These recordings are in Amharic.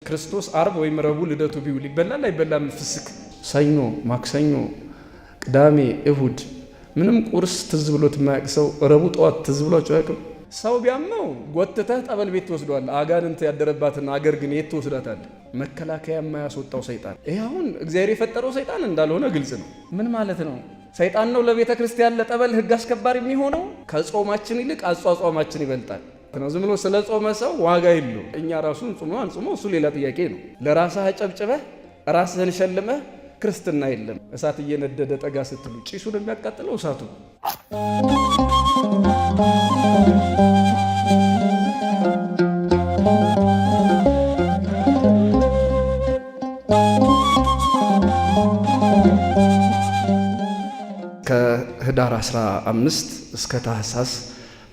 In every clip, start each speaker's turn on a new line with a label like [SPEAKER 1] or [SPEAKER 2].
[SPEAKER 1] ክርስቶስ አርብ ወይም ረቡዕ ልደቱ ቢውል ይበላል አይበላም? ፍስክ ሰኞ፣ ማክሰኞ፣ ቅዳሜ፣ እሁድ ምንም ቁርስ ትዝ ብሎት የማያውቅ ሰው ረቡዕ ጠዋት ትዝ ብሏቸው አያውቅም? ሰው ቢያመው ጎትተህ ጠበል ቤት ትወስደዋለህ። አጋንንት ያደረባትን አገር ግን የት ትወስዳታለህ? መከላከያ የማያስወጣው ሰይጣን። ይሄ አሁን እግዚአብሔር የፈጠረው ሰይጣን እንዳልሆነ ግልጽ ነው። ምን ማለት ነው? ሰይጣን ነው ለቤተ ክርስቲያን ለጠበል ህግ አስከባሪ የሚሆነው? ከጾማችን ይልቅ አጿጿማችን ይበልጣል ነው። ዝም ብሎ ስለ ጾመ ሰው ዋጋ የለው። እኛ ራሱን ጾመ አንጾመው እሱ ሌላ ጥያቄ ነው። ለራስህ አጨብጭበህ ራስህን ሸልመህ ክርስትና የለም። እሳት እየነደደ ጠጋ ስትሉ ጭሱን የሚያቃጥለው እሳቱ። ከህዳር 15 እስከ ታህሳስ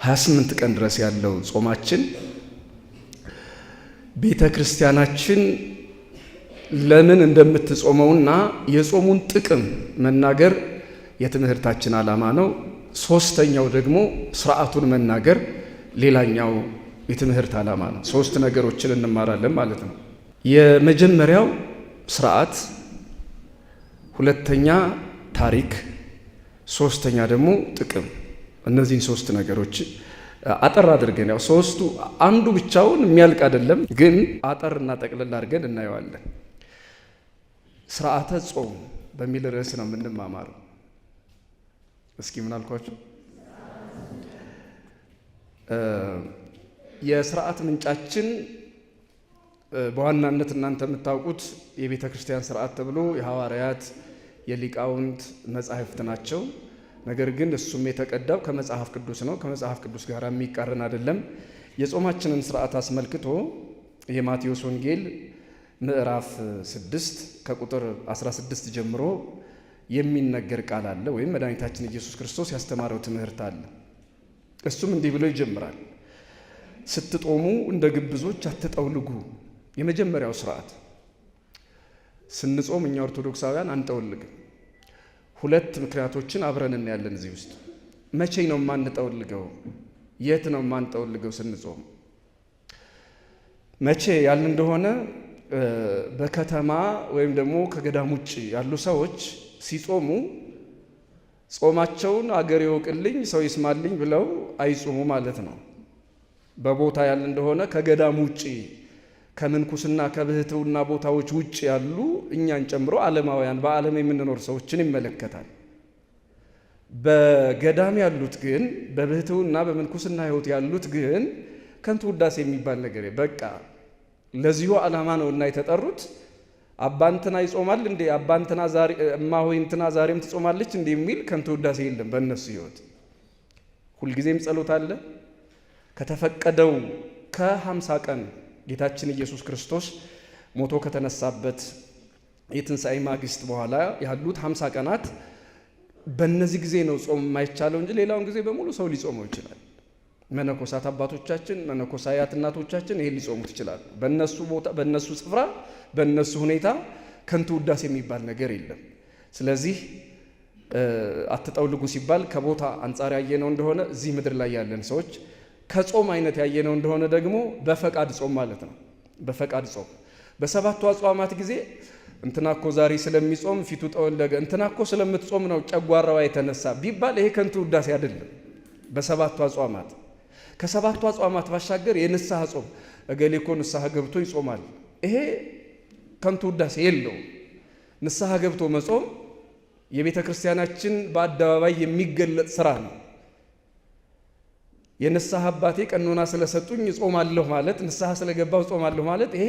[SPEAKER 1] 28 ቀን ድረስ ያለው ጾማችን ቤተ ክርስቲያናችን ለምን እንደምትጾመውና የጾሙን ጥቅም መናገር የትምህርታችን ዓላማ ነው። ሶስተኛው ደግሞ ስርዓቱን መናገር ሌላኛው የትምህርት ዓላማ ነው። ሶስት ነገሮችን እንማራለን ማለት ነው። የመጀመሪያው ስርዓት፣ ሁለተኛ ታሪክ፣ ሶስተኛ ደግሞ ጥቅም። እነዚህን ሶስት ነገሮች አጠር አድርገን ያው ሶስቱ አንዱ ብቻውን የሚያልቅ አይደለም፣ ግን አጠርና ጠቅልል አድርገን እናየዋለን። ስርዓተ ጾም በሚል ርዕስ ነው የምንማማረው። እስኪ ምን አልኳችሁ? የስርዓት ምንጫችን በዋናነት እናንተ የምታውቁት የቤተ ክርስቲያን ስርዓት ተብሎ የሐዋርያት የሊቃውንት መጻሕፍት ናቸው። ነገር ግን እሱም የተቀዳው ከመጽሐፍ ቅዱስ ነው። ከመጽሐፍ ቅዱስ ጋር የሚቃረን አይደለም። የጾማችንን ስርዓት አስመልክቶ የማቴዎስ ወንጌል ምዕራፍ 6 ከቁጥር 16 ጀምሮ የሚነገር ቃል አለ፣ ወይም መድኃኒታችን ኢየሱስ ክርስቶስ ያስተማረው ትምህርት አለ። እሱም እንዲህ ብሎ ይጀምራል። ስትጦሙ እንደ ግብዞች አትጠውልጉ። የመጀመሪያው ስርዓት። ስንጾም እኛ ኦርቶዶክሳውያን አንጠውልግም። ሁለት ምክንያቶችን አብረን እናያለን እዚህ ውስጥ። መቼ ነው የማንጠውልገው? የት ነው የማንጠውልገው ስንጾም? መቼ ያልን እንደሆነ በከተማ ወይም ደግሞ ከገዳም ውጭ ያሉ ሰዎች ሲጾሙ ጾማቸውን አገር ይወቅልኝ ሰው ይስማልኝ ብለው አይጾሙ ማለት ነው። በቦታ ያልን እንደሆነ ከገዳም ውጭ ከምንኩስና ከብህትውና ቦታዎች ውጭ ያሉ እኛን ጨምሮ ዓለማውያን በዓለም የምንኖር ሰዎችን ይመለከታል። በገዳም ያሉት ግን በብህትውና በምንኩስና ሕይወት ያሉት ግን ከንቱ ውዳሴ የሚባል ነገር በቃ ለዚሁ ዓላማ ነው እና የተጠሩት። አባንትና ይጾማል እንዴ አባንትና ዛሬ እማሆይንትና ዛሬም ትጾማለች እንዴ የሚል ከንቱ ውዳሴ የለም በእነሱ ሕይወት። ሁልጊዜም ጸሎት አለ። ከተፈቀደው ከ50 ቀን ጌታችን ኢየሱስ ክርስቶስ ሞቶ ከተነሳበት የትንሣኤ ማግስት በኋላ ያሉት 50 ቀናት በእነዚህ ጊዜ ነው ጾም የማይቻለው እንጂ ሌላውን ጊዜ በሙሉ ሰው ሊጾመው ይችላል። መነኮሳት አባቶቻችን፣ መነኮሳያት እናቶቻችን ይሄን ሊጾሙት ይችላሉ። በእነሱ ቦታ፣ በእነሱ ስፍራ፣ በእነሱ ሁኔታ ከንቱ ውዳሴ የሚባል ነገር የለም። ስለዚህ አትጠውልጉ ሲባል ከቦታ አንጻር ያየነው እንደሆነ እዚህ ምድር ላይ ያለን ሰዎች፣ ከጾም አይነት ያየነው እንደሆነ ደግሞ በፈቃድ ጾም ማለት ነው። በፈቃድ ጾም በሰባቱ አጽዋማት ጊዜ እንትናኮ ዛሬ ስለሚጾም ፊቱ ጠወለገ፣ እንትናኮ ስለምትጾም ነው ጨጓራዋ የተነሳ ቢባል ይሄ ከንቱ ውዳሴ አይደለም። በሰባቱ አጽዋማት ከሰባቱ አጽዋማት ባሻገር የንስሐ ጾም እገሌ እኮ ንስሐ ገብቶ ይጾማል፣ ይሄ ከንቱ ውዳሴ የለው። ንስሐ ገብቶ መጾም የቤተ ክርስቲያናችን በአደባባይ የሚገለጥ ስራ ነው። የንስሐ አባቴ ቀኖና ስለሰጡኝ እጾማለሁ ማለት፣ ንስሐ ስለገባው እጾማለሁ ማለት ይሄ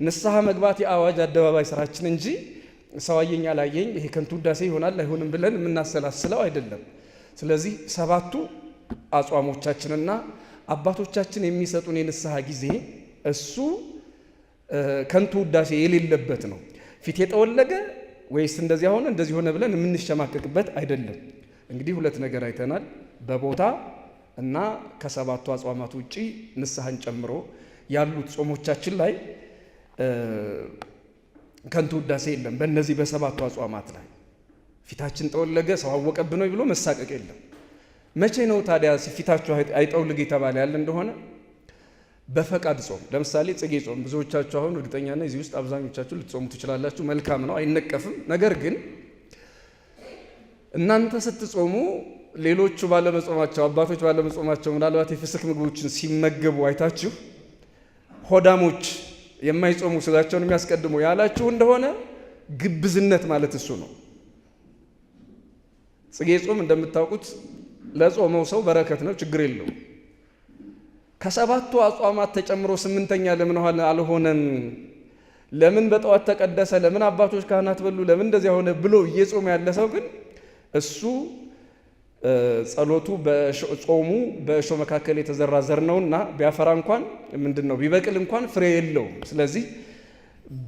[SPEAKER 1] ንስሐ መግባት የአዋጅ አደባባይ ስራችን እንጂ ሰው አየኝ አላየኝ ይሄ ከንቱ ውዳሴ ይሆናል አይሆንም ብለን የምናሰላስለው አይደለም። ስለዚህ ሰባቱ አጽዋሞቻችንና አባቶቻችን የሚሰጡን የንስሐ ጊዜ እሱ ከንቱ ውዳሴ የሌለበት ነው። ፊት የጠወለገ ወይስ እንደዚህ ሆነ እንደዚህ ሆነ ብለን የምንሸማቀቅበት አይደለም። እንግዲህ ሁለት ነገር አይተናል። በቦታ እና ከሰባቱ አጽዋማት ውጪ ንስሐን ጨምሮ ያሉት ጾሞቻችን ላይ ከንቱ ውዳሴ የለም። በእነዚህ በሰባቱ አጽዋማት ላይ ፊታችን ጠወለገ ሰው አወቀብን ብሎ መሳቀቅ የለም። መቼ ነው ታዲያ ፊታችሁ አይጠውልግ የተባለ ያለ እንደሆነ በፈቃድ ጾም። ለምሳሌ ጽጌ ጾም ብዙዎቻችሁ አሁን እርግጠኛ ነኝ እዚህ ውስጥ አብዛኞቻችሁ ልትጾሙ ትችላላችሁ። መልካም ነው፣ አይነቀፍም። ነገር ግን እናንተ ስትጾሙ ሌሎቹ ባለመጾማቸው፣ አባቶች ባለመጾማቸው ምናልባት የፍስክ ምግቦችን ሲመገቡ አይታችሁ ሆዳሞች የማይጾሙ ስጋቸውን የሚያስቀድሙ ያላችሁ እንደሆነ ግብዝነት ማለት እሱ ነው። ጽጌ ጾም እንደምታውቁት ለጾመው ሰው በረከት ነው፣ ችግር የለውም። ከሰባቱ አጽዋማት ተጨምሮ ስምንተኛ ለምን አልሆነም? ለምን በጠዋት ተቀደሰ? ለምን አባቶች ካህናት በሉ? ለምን እንደዚያ ሆነ ብሎ እየጾመ ያለ ሰው ግን እሱ ጸሎቱ ጾሙ በእሾህ መካከል የተዘራ ዘር ነውና ቢያፈራ እንኳን ምንድነው ቢበቅል እንኳን ፍሬ የለውም። ስለዚህ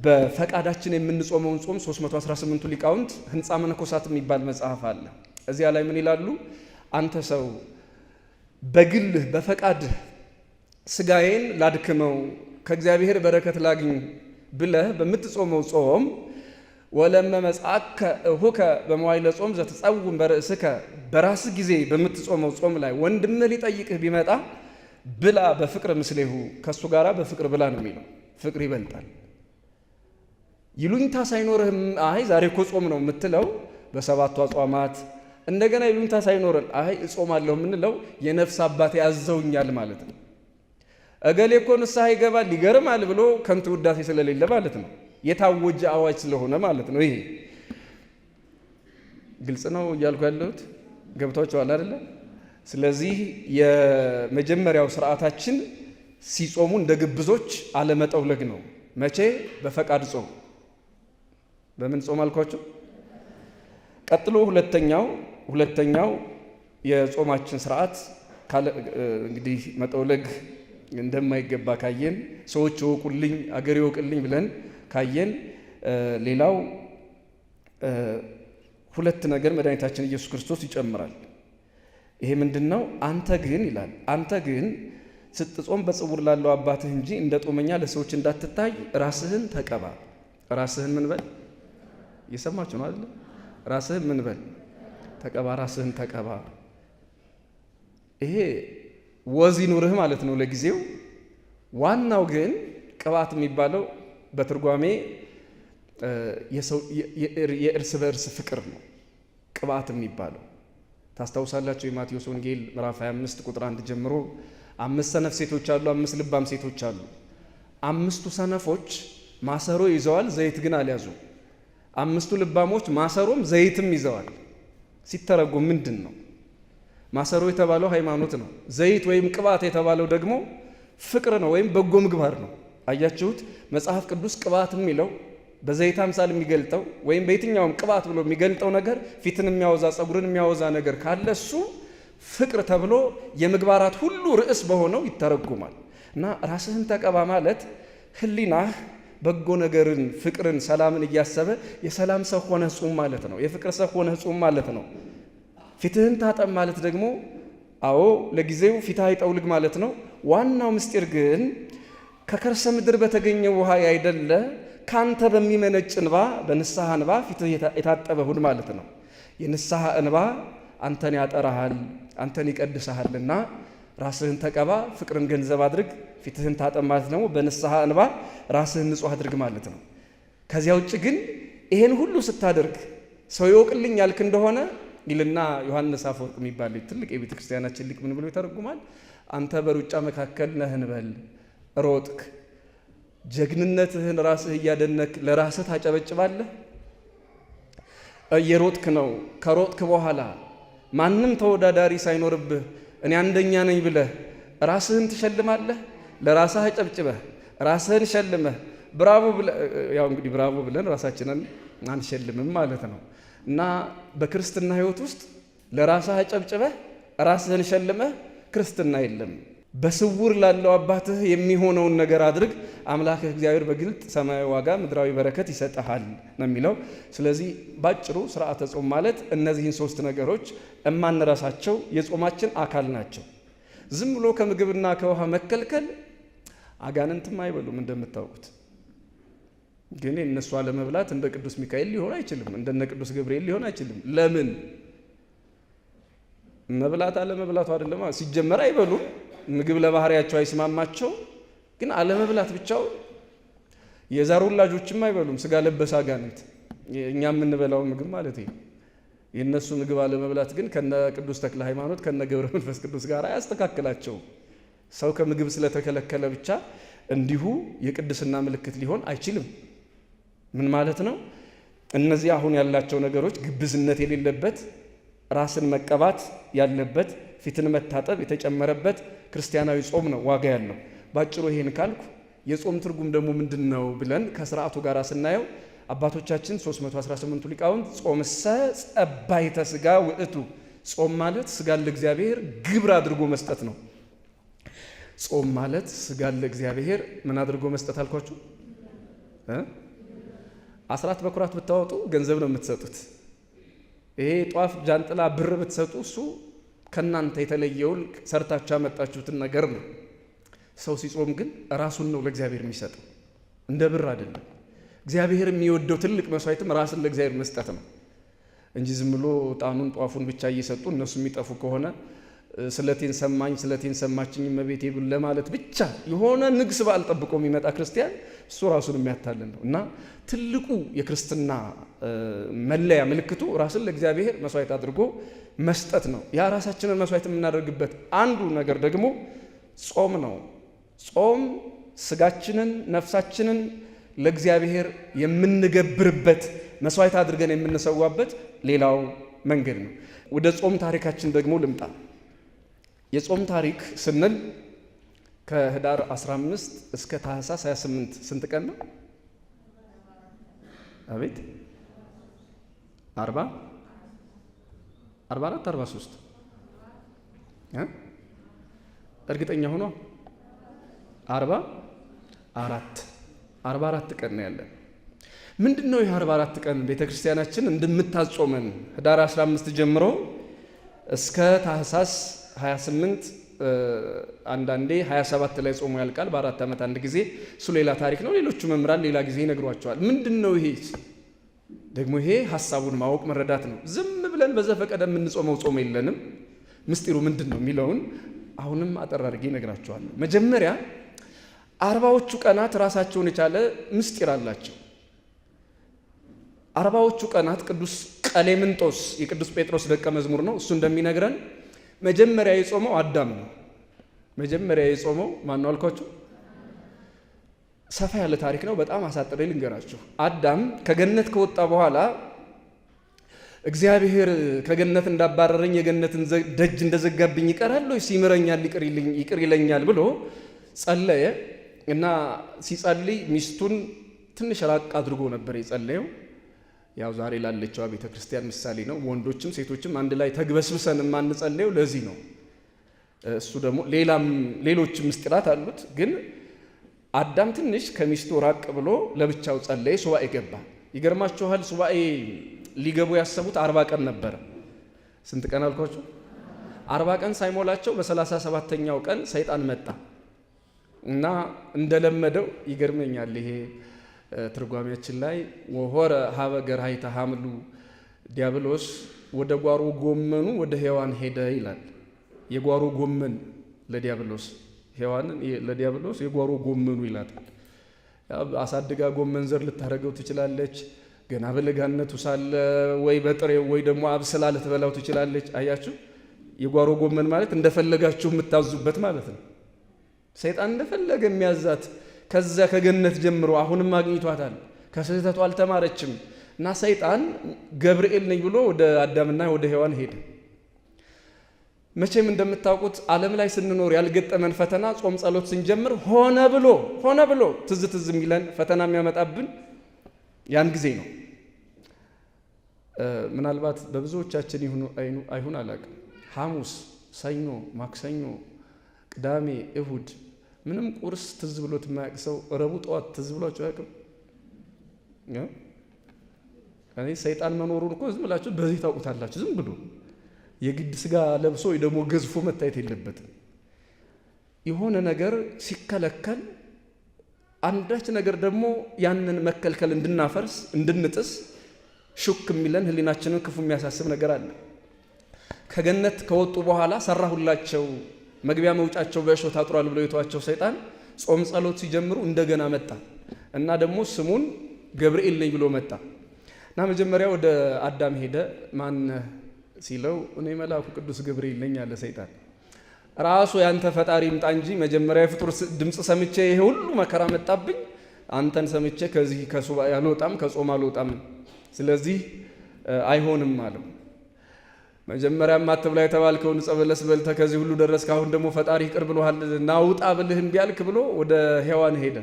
[SPEAKER 1] በፈቃዳችን የምንጾመውን ጾም 318ቱ ሊቃውንት ህንፃ መነኮሳት የሚባል መጽሐፍ አለ። እዚያ ላይ ምን ይላሉ? አንተ ሰው በግልህ በፈቃድህ ስጋዬን ላድክመው ከእግዚአብሔር በረከት ላግኝ ብለህ በምትጾመው ጾም ወለመ መጽአከ እሁከ በመዋዕለ ጾም ዘትጸውም በርእስከ በራስህ ጊዜ በምትጾመው ጾም ላይ ወንድምህ ሊጠይቅህ ቢመጣ ብላ በፍቅር ምስሌሁ ከእሱ ጋር በፍቅር ብላ ነው የሚለው። ፍቅር ይበልጣል። ይሉኝታ ሳይኖርህም አይ ዛሬ እኮ ጾም ነው የምትለው በሰባቱ አጽዋማት እንደገና ይሉኝታ ሳይኖረን አይ እጾማለሁ የምንለው የነፍስ አባቴ ያዘውኛል ማለት ነው። እገሌ እኮ ንስሐ ይገባል ይገርማል ብሎ ከንቱ ውዳሴ ስለሌለ ማለት ነው። የታወጀ አዋጅ ስለሆነ ማለት ነው። ይሄ ግልጽ ነው እያልኩ ያለሁት ገብቷችኋል አይደለ? ስለዚህ የመጀመሪያው ስርዓታችን ሲጾሙ እንደ ግብዞች አለመጠውለግ ነው። መቼ? በፈቃድ ጾም። በምን ጾም አልኳቸው? ቀጥሎ ሁለተኛው የጾማችን ስርዓት እንግዲህ መጠውለግ እንደማይገባ ካየን፣ ሰዎች ይወቁልኝ አገር ይወቅልኝ ብለን ካየን፣ ሌላው ሁለት ነገር መድኃኒታችን ኢየሱስ ክርስቶስ ይጨምራል። ይሄ ምንድነው? አንተ ግን ይላል፣ አንተ ግን ስትጾም በጽውር ላለው አባትህ እንጂ እንደ ጦመኛ ለሰዎች እንዳትታይ ራስህን ተቀባ። ራስህን ምን በል? እየሰማችሁ ነው አይደል? ራስህን ምን በል? ተቀባ። ራስህን ተቀባ። ይሄ ወዝ ይኑርህ ማለት ነው ለጊዜው። ዋናው ግን ቅባት የሚባለው በትርጓሜ የእርስ በእርስ ፍቅር ነው። ቅባት የሚባለው ታስታውሳላችሁ። የማቴዎስ ወንጌል ምዕራፍ 25 ቁጥር 1 ጀምሮ 5 ሰነፍ ሴቶች አሉ፣ 5 ልባም ሴቶች አሉ። 5ቱ ሰነፎች ማሰሮ ይዘዋል፣ ዘይት ግን አልያዙም። 5ቱ ልባሞች ማሰሮም ዘይትም ይዘዋል። ሲተረጎም ምንድን ነው? ማሰሮ የተባለው ሃይማኖት ነው። ዘይት ወይም ቅባት የተባለው ደግሞ ፍቅር ነው ወይም በጎ ምግባር ነው። አያችሁት? መጽሐፍ ቅዱስ ቅባት የሚለው በዘይት አምሳል የሚገልጠው ወይም በየትኛውም ቅባት ብሎ የሚገልጠው ነገር ፊትን የሚያወዛ ጸጉርን የሚያወዛ ነገር ካለ እሱ ፍቅር ተብሎ የምግባራት ሁሉ ርዕስ በሆነው ይተረጉማል። እና ራስህን ተቀባ ማለት ህሊናህ በጎ ነገርን፣ ፍቅርን፣ ሰላምን እያሰበ የሰላም ሰው ሆነህ ጹም ማለት ነው። የፍቅር ሰው ሆነህ ጹም ማለት ነው። ፊትህን ታጠብ ማለት ደግሞ አዎ ለጊዜው ፊትህ አይጠውልግ ማለት ነው። ዋናው ምስጢር ግን ከከርሰ ምድር በተገኘ ውሃ ያይደለ ካንተ በሚመነጭ እንባ በንስሐ እንባ ፊትህ የታጠበ ሁን ማለት ነው። የንስሐ እንባ አንተን ያጠራሃል፣ አንተን ይቀድስሃልና ራስህን ተቀባ፣ ፍቅርን ገንዘብ አድርግ፣ ፊትህን ታጠብ ማለት ነው። በንስሐ እንባ ራስህን ንጹህ አድርግ ማለት ነው። ከዚያ ውጭ ግን ይሄን ሁሉ ስታደርግ ሰው ይወቅልኝ ያልክ እንደሆነ ይልና ዮሐንስ አፈወርቅ የሚባል ትልቅ የቤተ ክርስቲያናችን ሊቅ ምን ብሎ ይተረጉማል? አንተ በሩጫ መካከል ነህ እንበል፣ ሮጥክ፣ ጀግንነትህን ራስህ እያደነክ ለራስህ ታጨበጭባለህ። እየሮጥክ ነው። ከሮጥክ በኋላ ማንም ተወዳዳሪ ሳይኖርብህ እኔ አንደኛ ነኝ ብለህ ራስህን ትሸልማለህ። ለራስህ አጨብጭበህ ራስህን ሸልመህ ብራቮ ብለህ ያው እንግዲህ ብራቮ ብለን ራሳችንን አንሸልምም ማለት ነው። እና በክርስትና ሕይወት ውስጥ ለራስህ አጨብጭበህ ራስህን ሸልመህ ክርስትና የለም። በስውር ላለው አባትህ የሚሆነውን ነገር አድርግ፣ አምላክህ እግዚአብሔር በግልጥ ሰማያዊ ዋጋ ምድራዊ በረከት ይሰጠሃል ነው የሚለው። ስለዚህ ባጭሩ ስርዓተ ጾም ማለት እነዚህን 3 ነገሮች እማንረሳቸው የጾማችን አካል ናቸው። ዝም ብሎ ከምግብና ከውሃ መከልከል አጋንንትም አይበሉም እንደምታውቁት። ግን የእነሱ አለመብላት እንደ ቅዱስ ሚካኤል ሊሆን አይችልም፣ እንደነ ቅዱስ ገብርኤል ሊሆን አይችልም። ለምን? መብላት አለመብላቱ አይደለም። ሲጀመር አይበሉም። ምግብ ለባህሪያቸው አይስማማቸው። ግን አለመብላት ብቻው የዛር ወላጆችም አይበሉም፣ ስጋ ለበስ አጋንንት እኛ የምንበላው ምግብ ማለት ነው። የእነሱ ምግብ አለመብላት ግን ከነ ቅዱስ ተክለ ሃይማኖት ከነ ገብረ መንፈስ ቅዱስ ጋር አያስተካክላቸው። ሰው ከምግብ ስለተከለከለ ብቻ እንዲሁ የቅድስና ምልክት ሊሆን አይችልም። ምን ማለት ነው? እነዚህ አሁን ያላቸው ነገሮች ግብዝነት የሌለበት ራስን መቀባት ያለበት ፊትን መታጠብ የተጨመረበት ክርስቲያናዊ ጾም ነው ዋጋ ያለው። ባጭሩ ይሄን ካልኩ የጾም ትርጉም ደግሞ ምንድነው ብለን ከስርዓቱ ጋር ስናየው አባቶቻችን 318ቱ ሊቃውንት ጾምሰ ጸባይተ ሥጋ ውእቱ፣ ጾም ማለት ሥጋን ለእግዚአብሔር ግብር አድርጎ መስጠት ነው። ጾም ማለት ሥጋን ለእግዚአብሔር ምን አድርጎ መስጠት አልኳችሁ? አስራት በኩራት ብታወጡ ገንዘብ ነው የምትሰጡት። ይሄ ጧፍ፣ ጃንጥላ፣ ብር ብትሰጡ እሱ ከናንተ የተለየውን ሰርታችሁ ያመጣችሁትን ነገር ነው። ሰው ሲጾም ግን ራሱን ነው ለእግዚአብሔር የሚሰጠው፣ እንደ ብር አይደለም። እግዚአብሔር የሚወደው ትልቅ መስዋዕትም ራስን ለእግዚአብሔር መስጠት ነው እንጂ ዝም ብሎ ጣኑን ጧፉን ብቻ እየሰጡ እነሱ የሚጠፉ ከሆነ ስለቴን ሰማኝ ስለቴን ሰማችኝ እመቤቴ ለማለት ብቻ የሆነ ንግስ በዓል ጠብቆ የሚመጣ ክርስቲያን እሱ ራሱን የሚያታልን ነው። እና ትልቁ የክርስትና መለያ ምልክቱ ራስን ለእግዚአብሔር መስዋዕት አድርጎ መስጠት ነው። ያ ራሳችንን መስዋዕት የምናደርግበት አንዱ ነገር ደግሞ ጾም ነው። ጾም ስጋችንን ነፍሳችንን ለእግዚአብሔር የምንገብርበት መስዋዕት አድርገን የምንሰዋበት ሌላው መንገድ ነው። ወደ ጾም ታሪካችን ደግሞ ልምጣ። የጾም ታሪክ ስንል ከህዳር 15 እስከ ታህሳስ 28 ስንት ቀን ነው? አቤት 40 44 43 እርግጠኛ ሆኖ 44 ቀን ነው ያለን። ምንድነው ይህ 44 ቀን? ቤተክርስቲያናችን እንደምታጾመን ህዳር 15 ጀምሮ እስከ ታህሳስ 28 አንዳንዴ 27 ላይ ጾሙ ያልቃል። በአራት ዓመት አንድ ጊዜ። እሱ ሌላ ታሪክ ነው። ሌሎቹ መምህራን ሌላ ጊዜ ይነግሯቸዋል። ምንድነው ይሄ? ደግሞ ይሄ ሐሳቡን ማወቅ መረዳት ነው። ዝም ብለን በዘፈቀደ የምንጾመው ጾም የለንም። ምስጢሩ ምንድነው የሚለውን አሁንም አጠር አድርጌ እነግራቸዋለሁ። መጀመሪያ 40ዎቹ ቀናት ራሳቸውን የቻለ ምስጢር አላቸው። 40ዎቹ ቀናት ቅዱስ ቀሌምንጦስ የቅዱስ ጴጥሮስ ደቀ መዝሙር ነው። እሱ እንደሚነግረን መጀመሪያ የጾመው አዳም ነው። መጀመሪያ የጾመው ማን ነው አልኳችሁ? ሰፋ ያለ ታሪክ ነው። በጣም አሳጥሬ ልንገራችሁ። አዳም ከገነት ከወጣ በኋላ እግዚአብሔር ከገነት እንዳባረረኝ የገነትን ደጅ እንደዘጋብኝ ይቀራል ወይስ ይምረኛል ይቅር ይለኛል ብሎ ጸለየ። እና ሲጸልይ ሚስቱን ትንሽ ራቅ አድርጎ ነበር የጸለየው። ያው ዛሬ ላለችው ቤተ ክርስቲያን ምሳሌ ነው። ወንዶችም ሴቶችም አንድ ላይ ተግበስብሰን የማንጸለየው ለዚህ ነው። እሱ ደግሞ ሌሎችም ምስጢራት አሉት። ግን አዳም ትንሽ ከሚስቱ ራቅ ብሎ ለብቻው ጸለየ፣ ሱባኤ ገባ። ይገርማችኋል፣ ሱባኤ ሊገቡ ያሰቡት 40 ቀን ነበር። ስንት ቀን አልኳችሁ? 40 ቀን ሳይሞላቸው በ37ኛው ቀን ሰይጣን መጣ እና እንደለመደው ይገርመኛል። ይሄ ትርጓሜያችን ላይ ወሆረ ሀበ ገርሃይተ ሐምሉ ዲያብሎስ ወደ ጓሮ ጎመኑ ወደ ሔዋን ሄደ ይላል። የጓሮ ጎመን ለዲያብሎስ ሔዋንን ለዲያብሎስ የጓሮ ጎመኑ ይላታል። አሳድጋ ጎመን ዘር ልታደርገው ትችላለች። ገና በለጋነቱ ሳለ ወይ በጥሬው ወይ ደግሞ አብስላ ልትበላው ትችላለች። አያችሁ፣ የጓሮ ጎመን ማለት እንደፈለጋችሁ የምታዙበት ማለት ነው። ሰይጣን እንደፈለገ የሚያዛት ከዛ ከገነት ጀምሮ አሁንም አግኝቷታል። ከስህተቱ አልተማረችም እና ሰይጣን ገብርኤል ነኝ ብሎ ወደ አዳምና ወደ ሔዋን ሄደ። መቼም እንደምታውቁት ዓለም ላይ ስንኖር ያልገጠመን ፈተና ጾም ጸሎት ስንጀምር ሆነ ብሎ ትዝ የሚለን ፈተና የሚያመጣብን ያን ጊዜ ነው። ምናልባት በብዙዎቻችን አይሁን አላውቅም። ሐሙስ፣ ሰኞ፣ ማክሰኞ፣ ቅዳሜ፣ እሁድ ምንም ቁርስ ትዝ ብሎት የማያውቅ ሰው ረቡዕ ጠዋት ትዝ ብሏቸው አያውቅም? እኔ ሰይጣን መኖሩን እኮ ዝም ብላችሁ በዚህ ታውቁታላችሁ። ዝም ብሎ የግድ ስጋ ለብሶ ወይ ደግሞ ገዝፎ መታየት የለበትም። የሆነ ነገር ሲከለከል አንዳች ነገር ደግሞ ያንን መከልከል እንድናፈርስ እንድንጥስ ሹክ የሚለን ህሊናችንን ክፉ የሚያሳስብ ነገር አለ። ከገነት ከወጡ በኋላ ሰራሁላቸው መግቢያ መውጫቸው በእሾህ ታጥሯል ብሎ የተዋቸው ሰይጣን ጾም ጸሎት ሲጀምሩ እንደገና መጣ እና ደግሞ ስሙን ገብርኤል ነኝ ብሎ መጣ እና መጀመሪያ ወደ አዳም ሄደ። ማን ሲለው እኔ መልአኩ ቅዱስ ገብርኤል ነኝ አለ ሰይጣን። ራሱ ያንተ ፈጣሪ ይምጣ እንጂ መጀመሪያ የፍጡር ድምፅ ሰምቼ ይሄ ሁሉ መከራ መጣብኝ፣ አንተን ሰምቼ ከዚህ ከሱባኤ አልወጣም፣ ከጾም አልወጣም፣ ስለዚህ አይሆንም አለው። መጀመሪያም አትብላ የተባልከውን ዕፀ በለስ በልተህ ከዚህ ሁሉ ደረስክ፣ አሁን ደግሞ ፈጣሪ ይቅር ብሎሃል ናውጣ ብልህ እምቢ አልክ ብሎ ወደ ሔዋን ሄደ።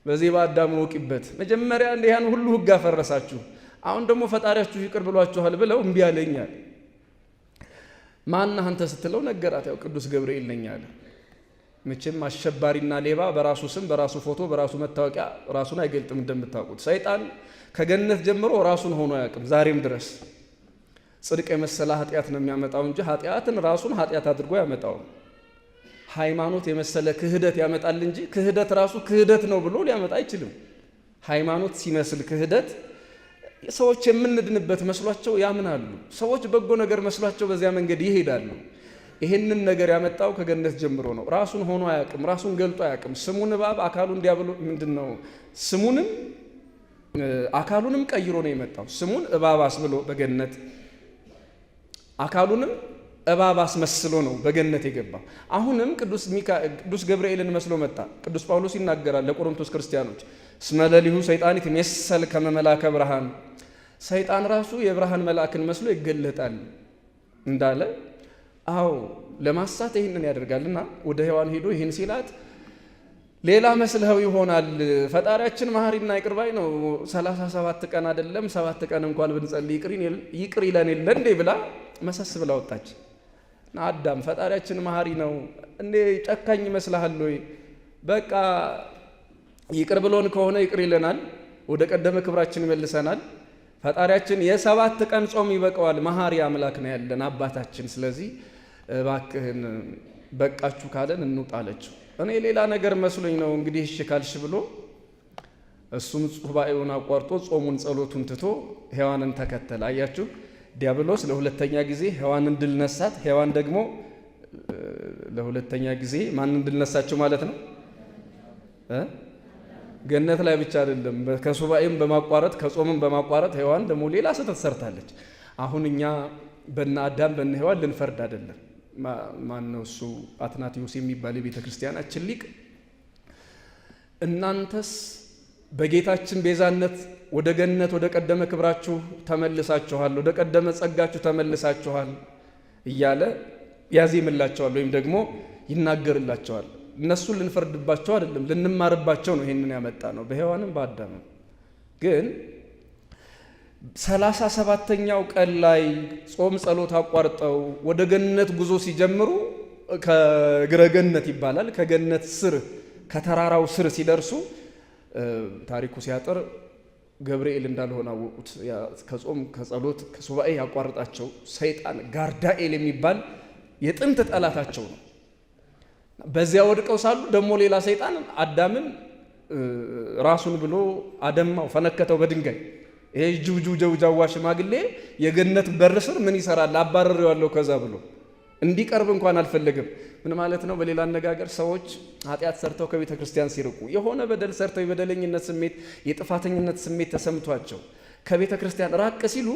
[SPEAKER 1] በዚህ በአዳም ወቂበት መጀመሪያ ያን ሁሉ ሕግ አፈረሳችሁ፣ አሁን ደግሞ ፈጣሪያችሁ ይቅር ብሏችኋል ብለው እምቢ አለኛል። ማነህ አንተ ስትለው ነገራት። ያው ቅዱስ ገብርኤል ነኝ አለ። መቼም አሸባሪና ሌባ በራሱ ስም በራሱ ፎቶ በራሱ መታወቂያ ራሱን አይገልጥም። እንደምታውቁት ሰይጣን ከገነት ጀምሮ ራሱን ሆኖ አያውቅም ዛሬም ድረስ። ጽድቅ የመሰለ ኃጢአት ነው የሚያመጣው እንጂ ኃጢአትን ራሱን ኃጢአት አድርጎ ያመጣው። ሃይማኖት የመሰለ ክህደት ያመጣል እንጂ ክህደት ራሱ ክህደት ነው ብሎ ሊያመጣ አይችልም። ሃይማኖት ሲመስል ክህደት ሰዎች የምንድንበት መስሏቸው ያምናሉ። ሰዎች በጎ ነገር መስሏቸው በዚያ መንገድ ይሄዳሉ። ይሄንን ነገር ያመጣው ከገነት ጀምሮ ነው። ራሱን ሆኖ አያውቅም፣ ራሱን ገልጦ አያውቅም። ስሙን እባብ አካሉን ዲያብሎ ምንድነው? ስሙንም አካሉንም ቀይሮ ነው የመጣው። ስሙን እባብ አስብሎ በገነት አካሉንም እባብ አስመስሎ ነው በገነት የገባው። አሁንም ቅዱስ ገብርኤልን መስሎ መጣ። ቅዱስ ጳውሎስ ይናገራል ለቆሮንቶስ ክርስቲያኖች እስመ ሌሊሁ ሰይጣን ይትሜሰል ከመ መልአከ ብርሃን፣ ሰይጣን ራሱ የብርሃን መልአክን መስሎ ይገለጣል እንዳለ። አዎ ለማሳት ይህንን ያደርጋልና ወደ ሔዋን ሄዶ ይህን ሲላት ሌላ መስለው ይሆናል ፈጣሪያችን መሐሪና ይቅር ባይ ነው፣ 37 ቀን አይደለም 7 ቀን እንኳን ብንጸልይ ይቅር ይለን የለ እንዴ ብላ መሰስ ብላ ወጣች። እና አዳም ፈጣሪያችን መሐሪ ነው እንዴ ጨካኝ ይመስልሃል ወይ? በቃ ይቅር ብሎን ከሆነ ይቅር ይለናል፣ ወደ ቀደመ ክብራችን ይመልሰናል። ፈጣሪያችን የ7 ቀን ጾም ይበቃዋል፣ መሐሪ አምላክ ነው ያለን አባታችን። ስለዚህ እባክህን በቃችሁ ካለን እንውጣ አለችው። እኔ ሌላ ነገር መስሎኝ ነው እንግዲህ እሺ ካልሽ ብሎ እሱም ሱባኤውን አቋርጦ ጾሙን ጸሎቱን ትቶ ሔዋንን ተከተለ። አያችሁ ዲያብሎስ ለሁለተኛ ጊዜ ሔዋንን ድል ነሳት። ሔዋን ደግሞ ለሁለተኛ ጊዜ ማንን ድል ነሳቸው ማለት ነው? ገነት ላይ ብቻ አይደለም፣ ከሱባኤም በማቋረጥ ከጾምም በማቋረጥ ሔዋን ደግሞ ሌላ ስህተት ሰርታለች። አሁን እኛ በእነ አዳም በእነ ሔዋን ልንፈርድ አይደለም። ማን ነው እሱ? አትናቴዎስ የሚባል የቤተ ክርስቲያናችን ሊቅ እናንተስ በጌታችን ቤዛነት ወደ ገነት ወደ ቀደመ ክብራችሁ ተመልሳችኋል፣ ወደ ቀደመ ጸጋችሁ ተመልሳችኋል እያለ ያዜምላቸዋል ወይም ደግሞ ይናገርላቸዋል። እነሱን ልንፈርድባቸው አይደለም ልንማርባቸው ነው ይሄንን ያመጣ ነው በሔዋንም በአዳምም። ግን 37ኛው ቀን ላይ ጾም ጸሎት አቋርጠው ወደ ገነት ጉዞ ሲጀምሩ ከግረገነት ይባላል ከገነት ስር ከተራራው ስር ሲደርሱ ታሪኩ ሲያጥር ገብርኤል እንዳልሆነ አወቁት። ከጾም ከጸሎት ከሱባኤ ያቋርጣቸው ሰይጣን ጋርዳኤል የሚባል የጥንት ጠላታቸው ነው። በዚያ ወድቀው ሳሉ ደግሞ ሌላ ሰይጣን አዳምን ራሱን ብሎ አደማው፣ ፈነከተው በድንጋይ። ይሄ ጅውጃዋ ሽማግሌ የገነት በር ስር ምን ይሰራል አባረሬዋለሁ ከዛ ብሎ እንዲቀርብ እንኳን አልፈለግም። ምን ማለት ነው? በሌላ አነጋገር ሰዎች ኃጢአት ሰርተው ከቤተ ክርስቲያን ሲርቁ የሆነ በደል ሰርተው የበደለኝነት ስሜት የጥፋተኝነት ስሜት ተሰምቷቸው ከቤተ ክርስቲያን ራቅ ሲሉ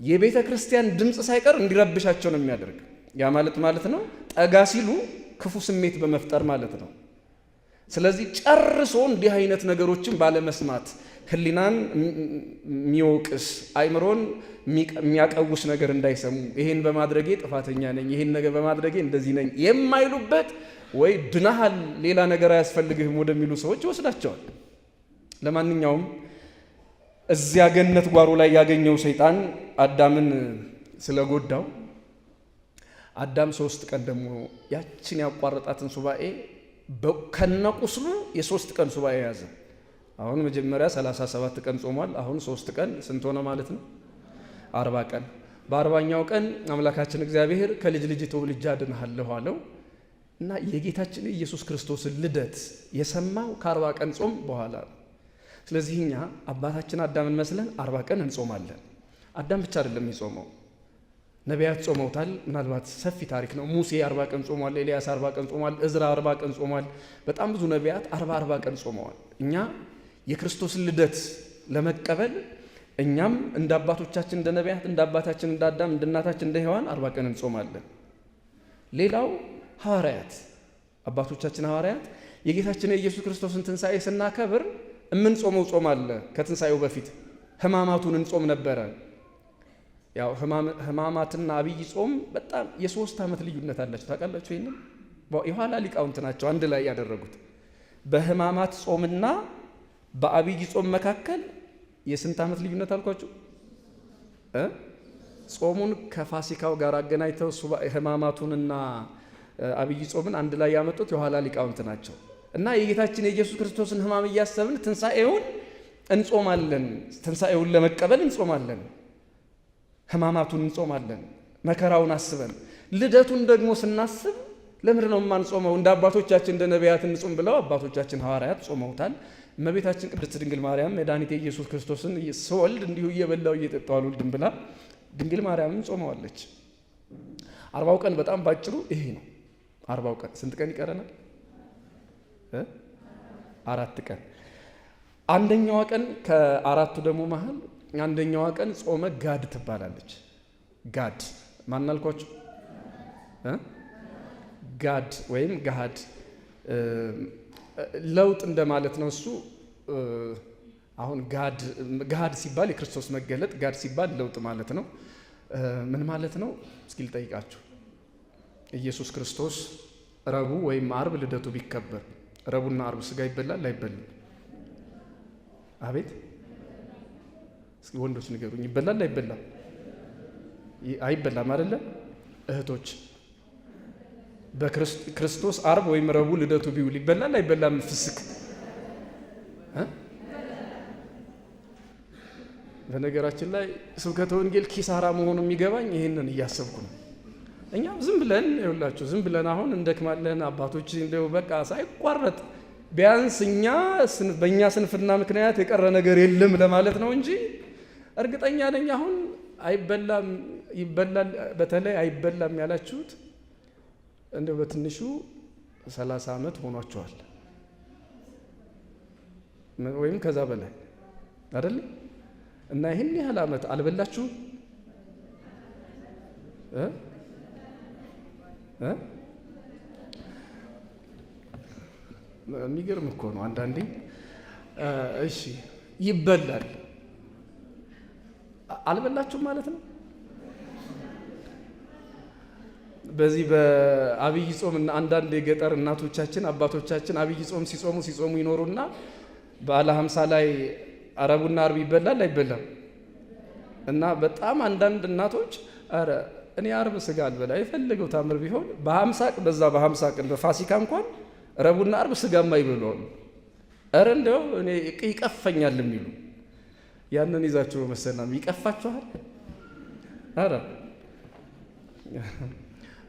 [SPEAKER 1] የቤተ ክርስቲያን ድምፅ ሳይቀር እንዲረብሻቸው ነው የሚያደርግ። ያ ማለት ነው ጠጋ ሲሉ ክፉ ስሜት በመፍጠር ማለት ነው። ስለዚህ ጨርሶ እንዲህ አይነት ነገሮችን ባለመስማት ህሊናን የሚወቅስ አይምሮን የሚያቀውስ ነገር እንዳይሰሙ ይሄን በማድረጌ ጥፋተኛ ነኝ፣ ይሄን ነገር በማድረጌ እንደዚህ ነኝ የማይሉበት ወይ ድናሃል ሌላ ነገር አያስፈልግህም ወደሚሉ ሰዎች ይወስዳቸዋል። ለማንኛውም እዚያ ገነት ጓሮ ላይ ያገኘው ሰይጣን አዳምን ስለጎዳው አዳም 3 ቀን ደግሞ ያችን ያቋረጣትን ሱባኤ ከነቁስሉ የ3 ቀን ሱባኤ ያዘ። አሁን መጀመሪያ 37 ቀን ጾሟል። አሁን 3 ቀን ስንት ሆነ ማለት ነው? 40 ቀን። በ40ኛው ቀን አምላካችን እግዚአብሔር ከልጅ ልጅ ተወልጄ አድንሃለሁ አለው እና የጌታችን ኢየሱስ ክርስቶስን ልደት የሰማው ከ40 ቀን ጾም በኋላ ነው። ስለዚህ እኛ አባታችን አዳምን መስለን 40 ቀን እንጾማለን። አዳም ብቻ አይደለም የሚጾመው፣ ነቢያት ጾመውታል። ምናልባት ሰፊ ታሪክ ነው። ሙሴ 40 ቀን ጾሟል። ኤልያስ 40 ቀን ጾሟል። እዝራ 40 ቀን ጾሟል። በጣም ብዙ ነቢያት 40 ቀን ጾመዋል። እኛ የክርስቶስን ልደት ለመቀበል እኛም እንደ አባቶቻችን እንደ ነቢያት፣ እንደ አባታችን እንደ አዳም፣ እንደ እናታችን እንደ ሔዋን 40 ቀን እንጾማለን። ሌላው ሐዋርያት፣ አባቶቻችን ሐዋርያት የጌታችን የኢየሱስ ክርስቶስን ትንሣኤ ስናከብር የምንጾመው ጾም አለ። ከትንሣኤው በፊት ሕማማቱን እንጾም ነበረ። ያው ሕማማትና አብይ ጾም በጣም የ3 ዓመት ልዩነት አላቸው። ታውቃላችሁ? ይሄንን የኋላ ሊቃውንት ናቸው አንድ ላይ ያደረጉት። በሕማማት ጾምና በአብይ ጾም መካከል የስንት ዓመት ልዩነት አልኳችሁ? ጾሙን ከፋሲካው ጋር አገናኝተው ሕማማቱንና አብይ ጾምን አንድ ላይ ያመጡት የኋላ ሊቃውንት ናቸው። እና የጌታችን የኢየሱስ ክርስቶስን ሕማም እያሰብን ትንሣኤውን እንጾማለን። ትንሣኤውን ለመቀበል እንጾማለን። ሕማማቱን እንጾማለን፣ መከራውን አስበን። ልደቱን ደግሞ ስናስብ ለምንድን ነው የማንጾመው? እንደ አባቶቻችን እንደ ነቢያት እንጾም ብለው አባቶቻችን ሐዋርያት ጾመውታል። እመቤታችን ቅድስት ድንግል ማርያም መድኃኒቴ ኢየሱስ ክርስቶስን ስወልድ እንዲሁ እየበላው እየጠጣው አልወልድም ብላ ድንግል ማርያምም ጾመዋለች። 40 ቀን በጣም ባጭሩ ይሄ ነው። 40 ቀን ስንት ቀን ይቀረናል? 4 ቀን። አንደኛዋ ቀን ከአራቱ ደግሞ መሀል አንደኛዋ ቀን ጾመ ጋድ ትባላለች። ጋድ ማን አልኳችሁ? ጋድ ወይም ጋድ ለውጥ እንደማለት ነው። እሱ አሁን ጋድ ሲባል የክርስቶስ መገለጥ፣ ጋድ ሲባል ለውጥ ማለት ነው። ምን ማለት ነው? እስኪ ልጠይቃችሁ። ኢየሱስ ክርስቶስ ረቡዕ ወይም አርብ ልደቱ ቢከበር ረቡዕና አርብ ስጋ ይበላል አይበልም? አቤት እስኪ ወንዶች ንገሩኝ። ይበላል አይበላም? አይበላም አይደለም? እህቶች በክርስቶስ አርብ ወይም ረቡዕ ልደቱ ቢውል ይበላል አይበላም? ፍስክ በነገራችን ላይ ስብከተ ወንጌል ኪሳራ መሆኑ የሚገባኝ ይህንን እያሰብኩ ነው። እኛም ዝም ብለን ይኸውላችሁ፣ ዝም ብለን አሁን እንደክማለን። አባቶች እንደው በቃ ሳይቋረጥ ቢያንስ እኛ በእኛ ስንፍና ምክንያት የቀረ ነገር የለም ለማለት ነው እንጂ እርግጠኛ ነኝ አሁን አይበላም ይበላል። በተለይ አይበላም ያላችሁት እንደው በትንሹ 30 ዓመት ሆኗቸዋል ወይም ከዛ በላይ አይደል? እና ይህን ያህል ዓመት አልበላችሁም? የሚገርም እኮ ነው አንዳንዴ። እሺ ይበላል፣ አልበላችሁም ማለት ነው። በዚህ በአብይ ጾም እና አንዳንድ የገጠር እናቶቻችን አባቶቻችን አብይ ጾም ሲጾሙ ይኖሩና በዓለ ሃምሳ ላይ ረቡዕና አርብ ይበላል አይበላም? እና በጣም አንዳንድ እናቶች አረ እኔ አርብ ስጋ አልበላ የፈለገው ታምር ቢሆን በ50 ቀን በፋሲካ እንኳን ረቡዕና አርብ ስጋማ ይበላሉ። አረ እንደው እኔ ይቀፈኛል የሚሉ ያንን ይዛችሁ መሰናም ይቀፋችኋል። አረ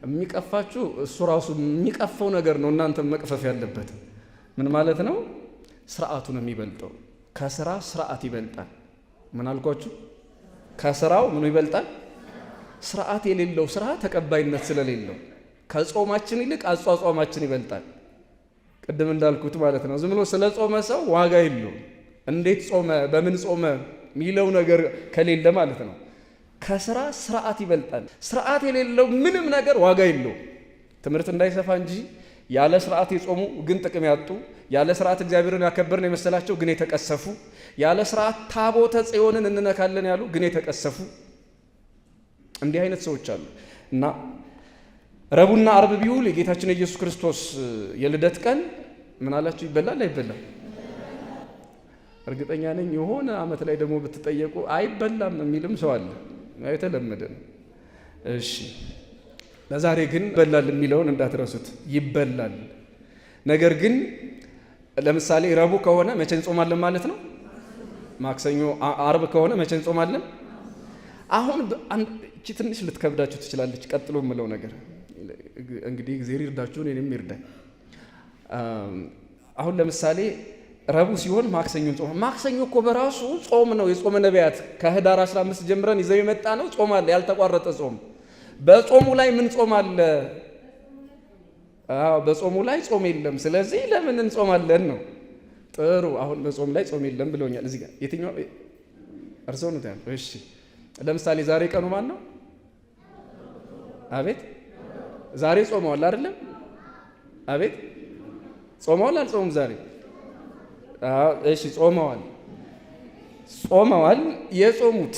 [SPEAKER 1] የሚቀፋችሁ እሱ ራሱ የሚቀፈው ነገር ነው። እናንተ መቅፈፍ ያለበት ምን ማለት ነው? ስርዓቱ ነው የሚበልጠው። ከስራ ስርዓት ይበልጣል። ምን አልኳችሁ? ከስራው ምኑ ይበልጣል? ስርዓት የሌለው ስራ ተቀባይነት ስለሌለው ከጾማችን ይልቅ አጿጿማችን ይበልጣል። ቅድም እንዳልኩት ማለት ነው። ዝም ብሎ ስለ ጾመ ሰው ዋጋ የለው። እንዴት ጾመ፣ በምን ጾመ የሚለው ነገር ከሌለ ማለት ነው። ከስራ ስርዓት ይበልጣል። ስርዓት የሌለው ምንም ነገር ዋጋ የለው። ትምህርት እንዳይሰፋ እንጂ ያለ ስርዓት የጾሙ ግን ጥቅም ያጡ፣ ያለ ስርዓት እግዚአብሔርን ያከበርን የመሰላቸው ግን የተቀሰፉ፣ ያለ ስርዓት ታቦተ ጽዮንን እንነካለን ያሉ ግን የተቀሰፉ እንዲህ አይነት ሰዎች አሉ። እና ረቡዕና አርብ ቢውል የጌታችን የኢየሱስ ክርስቶስ የልደት ቀን ምን አላችሁ? ይበላል አይበላም? እርግጠኛ ነኝ የሆነ ዓመት ላይ ደግሞ ብትጠየቁ አይበላም የሚልም ሰው አለ። የተለመደ ነው። እሺ ለዛሬ ግን ይበላል የሚለውን እንዳትረሱት። ይበላል። ነገር ግን ለምሳሌ ረቡዕ ከሆነ መቼ እንጾማለን ማለት ነው? ማክሰኞ። አርብ ከሆነ መቼ እንጾማለን? አሁን እቺ ትንሽ ልትከብዳችሁ ትችላለች። ቀጥሎ የምለው ነገር እንግዲህ እግዚአብሔር ይርዳችሁ፣ እኔንም ይርዳኝ። አሁን ለምሳሌ ረቡዕ ሲሆን ማክሰኞ ጾም። ማክሰኞ እኮ በራሱ ጾም ነው። የጾመ ነቢያት ከህዳር 15 ጀምረን ይዘው የመጣ ነው። ጾም አለ፣ ያልተቋረጠ ጾም። በጾሙ ላይ ምን ጾም አለ? በጾሙ ላይ ጾም የለም። ስለዚህ ለምን እንጾማለን ነው። ጥሩ። አሁን በጾም ላይ ጾም የለም ብለውኛል። እዚህ ጋር የትኛው እርሶ ነው ታዲያ? እሺ ለምሳሌ ዛሬ ቀኑ ማን ነው? አቤት ዛሬ ጾመዋል አይደለም? አቤት ጾመዋል አልጾሙም? ዛሬ እሺ ጾመዋል። የጾሙት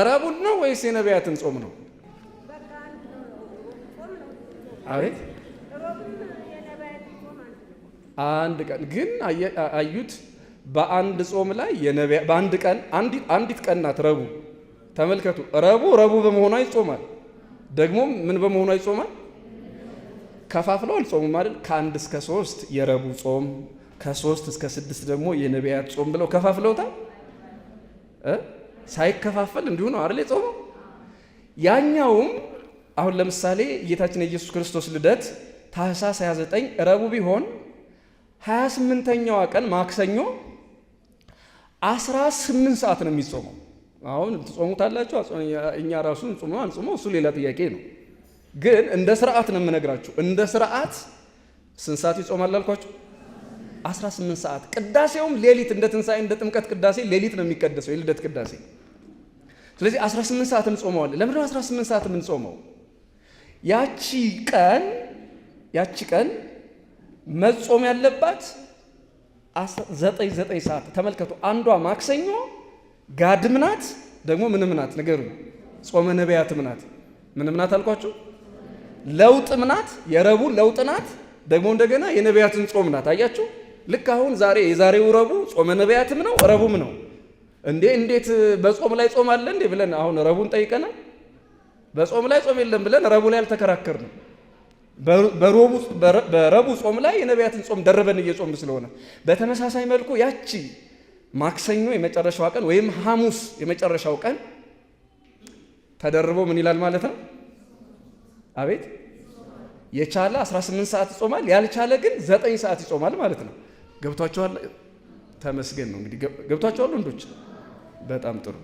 [SPEAKER 1] ረቡዕ ነው ወይስ የነቢያትን ጾም ነው? አቤት አንድ ቀን ግን አዩት። በአንድ ጾም ላይ በአንድ ቀን አንዲት ቀን ናት ረቡዕ። ተመልከቱ። ረቡዕ በመሆኗ ይጾማል። ደግሞ ምን በመሆኗ ይጾማል? ከፋፍለው አልጾሙም አይደል? ከ1 እስከ 3 የረቡዕ ጾም፣ ከ3 እስከ 6 ደግሞ የነቢያት ጾም ብለው ከፋፍለውታል። ሳይከፋፈል እንዲሁ ነው አይደል የጾመው። ያኛውም አሁን ለምሳሌ ጌታችን የኢየሱስ ክርስቶስ ልደት ታኅሳስ 29 ረቡዕ ቢሆን 28ኛዋ ቀን ማክሰኞ 18 ሰዓት ነው የሚጾመው። አሁን ትጾሙታላችሁ። እኛ ራሱ እንጾመው አንጾመው እሱ ሌላ ጥያቄ ነው። ግን እንደ ስርዓት ነው የምነግራችሁ። እንደ ስርዓት ስንት ሰዓት ይጾማል አልኳችሁ? 18 ሰዓት። ቅዳሴውም ሌሊት እንደ ትንሣኤ እንደ ጥምቀት ቅዳሴ ሌሊት ነው የሚቀደሰው የልደት ቅዳሴ። ስለዚህ 18 ሰዓት እንጾመዋለን። ለምንድነው 18 ሰዓት የምንጾመው? ያቺ ቀን መጾም ያለባት 9 ሰዓት። ተመልከቱ። አንዷ ማክሰኞ ጋድም ናት፣ ደግሞ ምንም ናት። ነገሩ ጾመ ነቢያትም ናት። ምንም ናት አልኳችሁ? ለውጥም ናት። የረቡዕ ለውጥ ናት፣ ደግሞ እንደገና የነቢያትን ጾም ናት። አያችሁ? ልክ አሁን የዛሬው ረቡዕ ጾመ ነቢያትም ነው ረቡዕም ነው። እንዴት በጾም ላይ ጾም አለ እንዴ ብለን አሁን ረቡዕን ጠይቀናል። በጾም ላይ ጾም የለም ብለን ረቡዕ ላይ አልተከራከርንም። በረቡዕ ጾም ላይ የነቢያትን ጾም ደርበን እየጾም ስለሆነ፣ በተመሳሳይ መልኩ ያቺ ማክሰኞ የመጨረሻው ቀን ወይም ሐሙስ የመጨረሻው ቀን ተደርቦ ምን ይላል ማለት ነው? አቤት የቻለ 18 ሰዓት ይጾማል፣ ያልቻለ ግን 9 ሰዓት ይጾማል ማለት ነው። ገብቷቸዋል? ተመስገን ነው እንግዲህ። ገብቷቸዋል ወንዶች? በጣም ጥሩ።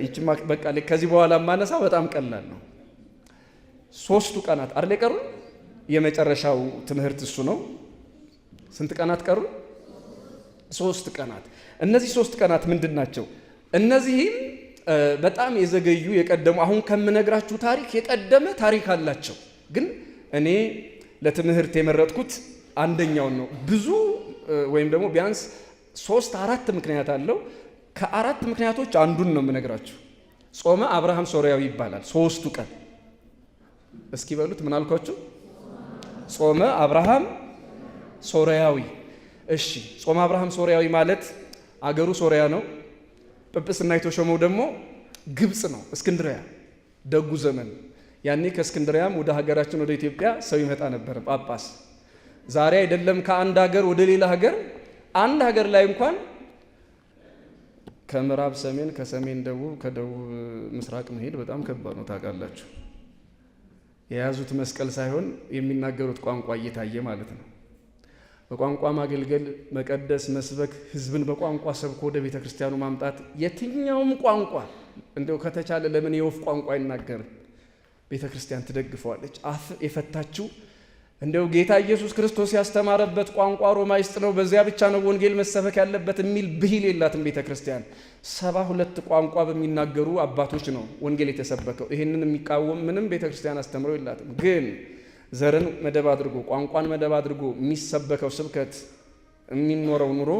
[SPEAKER 1] ይችማ በቃ ከዚህ በኋላ ማነሳው በጣም ቀላል ነው። 3 ቀናት አይደል የቀሩ? የመጨረሻው ትምህርት እሱ ነው። ስንት ቀናት ቀሩ? 3 ቀናት። እነዚህ 3 ቀናት ምንድን ናቸው? እነዚህም በጣም የዘገዩ የቀደሙ አሁን ከምነግራችሁ ታሪክ የቀደመ ታሪክ አላቸው። ግን እኔ ለትምህርት የመረጥኩት አንደኛውን ነው። ብዙ ወይም ደግሞ ቢያንስ 3-4 ምክንያት አለው። ከ4 ምክንያቶች አንዱን ነው የምነግራችሁ። ጾመ አብርሃም ሶርያዊ ይባላል። 3ቱ ቀን እስኪ በሉት። ምን አልኳችሁ? ጾመ አብርሃም ሶርያዊ። እሺ፣ ጾመ አብርሃም ሶርያዊ ማለት አገሩ ሶርያ ነው። ጵጵስና የተሾመው ደግሞ ግብፅ ነው፣ እስክንድሪያ። ደጉ ዘመን ያኔ ከእስክንድሪያም ወደ ሀገራችን ወደ ኢትዮጵያ ሰው ይመጣ ነበር፣ ጳጳስ። ዛሬ አይደለም ከአንድ ሀገር ወደ ሌላ ሀገር፣ አንድ ሀገር ላይ እንኳን ከምዕራብ ሰሜን፣ ከሰሜን ደቡብ፣ ከደቡብ ምስራቅ መሄድ በጣም ከባድ ነው። ታውቃላችሁ። የያዙት መስቀል ሳይሆን የሚናገሩት ቋንቋ እየታየ ማለት ነው። በቋንቋ ማገልገል፣ መቀደስ፣ መስበክ፣ ህዝብን በቋንቋ ሰብኮ ወደ ቤተ ክርስቲያኑ ማምጣት። የትኛውም ቋንቋ እንደው ከተቻለ ለምን የወፍ ቋንቋ አይናገርም? ቤተ ክርስቲያን ትደግፈዋለች። አፍ የፈታችው እንደው ጌታ ኢየሱስ ክርስቶስ ያስተማረበት ቋንቋ ሮማይስጥ ነው፣ በዚያ ብቻ ነው ወንጌል መሰበክ ያለበት የሚል ብሂል የላትም ቤተ ክርስቲያን። 72 ቋንቋ በሚናገሩ አባቶች ነው ወንጌል የተሰበከው። ይህንን የሚቃወም ምንም ቤተ ክርስቲያን አስተምረው የላትም። ግን ዘርን መደብ አድርጎ ቋንቋን መደብ አድርጎ የሚሰበከው ስብከት የሚኖረው ኑሮ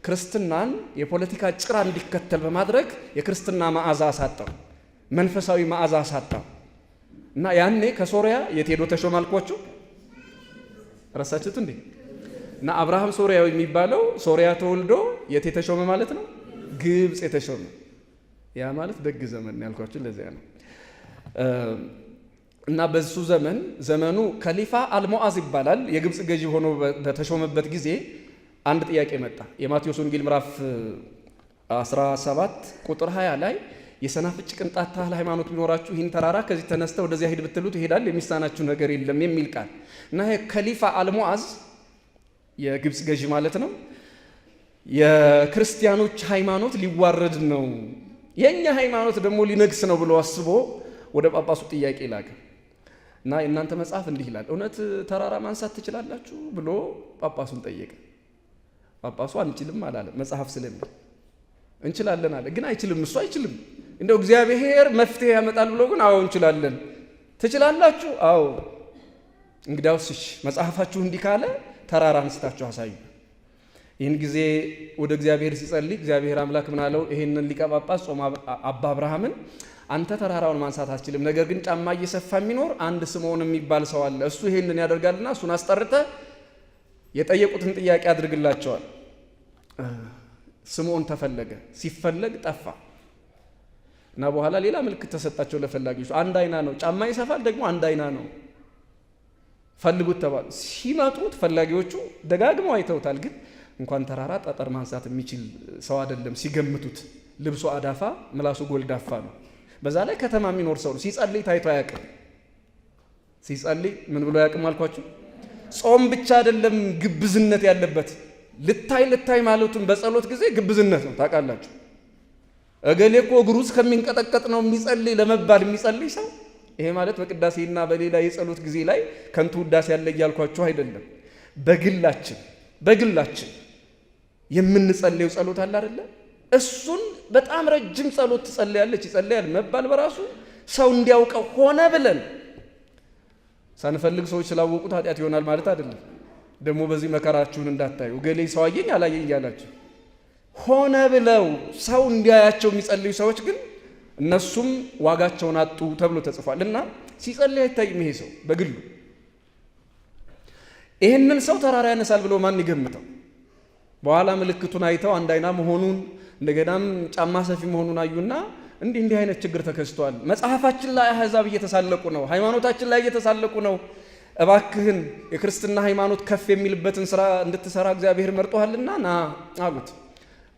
[SPEAKER 1] ክርስትናን የፖለቲካ ጭራ እንዲከተል በማድረግ የክርስትና መዓዛ አሳጣው፣ መንፈሳዊ መዓዛ አሳጣው። እና ያኔ ከሶርያ የት ሄዶ ተሾመ አልኳችሁ? ረሳችሁት እንዴ? እና አብርሃም ሶርያዊ የሚባለው ሶርያ ተወልዶ የት የተሾመ ማለት ነው? ግብፅ የተሾመ። ያ ማለት ደግ ዘመን ያልኳችሁ ለዚያ ነው። እና በሱ ዘመኑ ከሊፋ አልሞዓዝ ይባላል። የግብፅ ገዢ ሆኖ በተሾመበት ጊዜ አንድ ጥያቄ መጣ። የማቴዎስ ወንጌል ምዕራፍ 17 ቁጥር 20 ላይ የሰናፍጭ ቅንጣት ታህል ሃይማኖት ቢኖራችሁ ይህን ተራራ ከዚህ ተነስተ ወደዚያ ሂድ ብትሉት ይሄዳል፣ የሚሳናችሁ ነገር የለም የሚል ቃል እና ይሄ ከሊፋ አልሞዓዝ የግብፅ ገዢ ማለት ነው። የክርስቲያኖች ሃይማኖት ሊዋረድ ነው፣ የኛ ሃይማኖት ደግሞ ሊነግስ ነው ብሎ አስቦ ወደ ጳጳሱ ጥያቄ ላከ እና የእናንተ መጽሐፍ እንዲህ ይላል፣ እውነት ተራራ ማንሳት ትችላላችሁ ብሎ ጳጳሱን ጠየቀ። ጳጳሱ አንችልም አላለም፣ መጽሐፍ ስለሚል እንችላለን አለ። ግን አይችልም፣ እሱ አይችልም። እንደው እግዚአብሔር መፍትሄ ያመጣል ብሎ ግን አዎ እንችላለን። ትችላላችሁ? አዎ። እንግዲያውስ እሺ መጽሐፋችሁ እንዲህ ካለ ተራራ አንስታችሁ አሳዩ። ይህን ጊዜ ወደ እግዚአብሔር ሲጸልይ እግዚአብሔር አምላክ ምን አለው? ይሄንን ሊቀ ጳጳስ ጾማ አባ አብርሃምን አንተ ተራራውን ማንሳት አትችልም፣ ነገር ግን ጫማ እየሰፋ የሚኖር አንድ ስምዖን የሚባል ሰው አለ፣ እሱ ይሄንን ያደርጋልና እሱን አስጠርተ የጠየቁትን ጥያቄ አድርግላቸዋል። ስምዖን ተፈለገ፣ ሲፈለግ ጠፋ እና በኋላ ሌላ ምልክት ተሰጣቸው ለፈላጊዎች። አንድ አይና ነው፣ ጫማ ይሰፋል፣ ደግሞ አንድ አይና ነው፣ ፈልጉት ተባሉ። ሲመጡት ፈላጊዎቹ ደጋግመው አይተውታል፣ ግን እንኳን ተራራ ጠጠር ማንሳት የሚችል ሰው አይደለም። ሲገምቱት ልብሱ አዳፋ፣ ምላሱ ጎልዳፋ ነው። በዛ ላይ ከተማ የሚኖር ሰው ነው። ሲጸልይ ታይቶ አያውቅም። ሲጸልይ ምን ብሎ አያውቅም አልኳችሁ? ጾም ብቻ አይደለም ግብዝነት ያለበት፣ ልታይ ማለቱን በጸሎት ጊዜ ግብዝነት ነው። ታውቃላችሁ፣ እገሌ እኮ እግሩ እስከሚንቀጠቀጥ ነው የሚጸልይ ለመባል የሚጸልይ ሰው፣ ይሄ ማለት በቅዳሴና በሌላ የጸሎት ጊዜ ላይ ከንቱ ውዳሴ ያለ እያልኳችሁ አይደለም። በግላችን የምንጸልየው ጸሎት አለ አይደለ? እሱን በጣም ረጅም ጸሎት ትጸልያለች ይጸልያል መባል በራሱ ሰው እንዲያውቀው ሆነ ብለን ሳንፈልግ ሰዎች ስላወቁት ኃጢአት ይሆናል ማለት አይደለም። ደግሞ በዚህ መከራችሁን እንዳታዩ ገሌ ሰው አየኝ አላየኝ እያላችሁ ሆነ ብለው ሰው እንዲያያቸው የሚጸልዩ ሰዎች ግን እነሱም ዋጋቸውን አጡ ተብሎ ተጽፏል። እና ሲጸልይ አይታይም ይሄ ሰው በግሉ። ይህንን ሰው ተራራ ያነሳል ብሎ ማን ይገምተው? በኋላ ምልክቱን አይተው አንድ አይና መሆኑን እንደገናም ጫማ ሰፊ መሆኑን አዩና እንዲህ አይነት ችግር ተከስቷል። መጽሐፋችን ላይ አሕዛብ እየተሳለቁ ነው፣ ሃይማኖታችን ላይ እየተሳለቁ ነው። እባክህን የክርስትና ሃይማኖት ከፍ የሚልበትን ስራ እንድትሰራ እግዚአብሔር መርጦሃልና ና አሉት።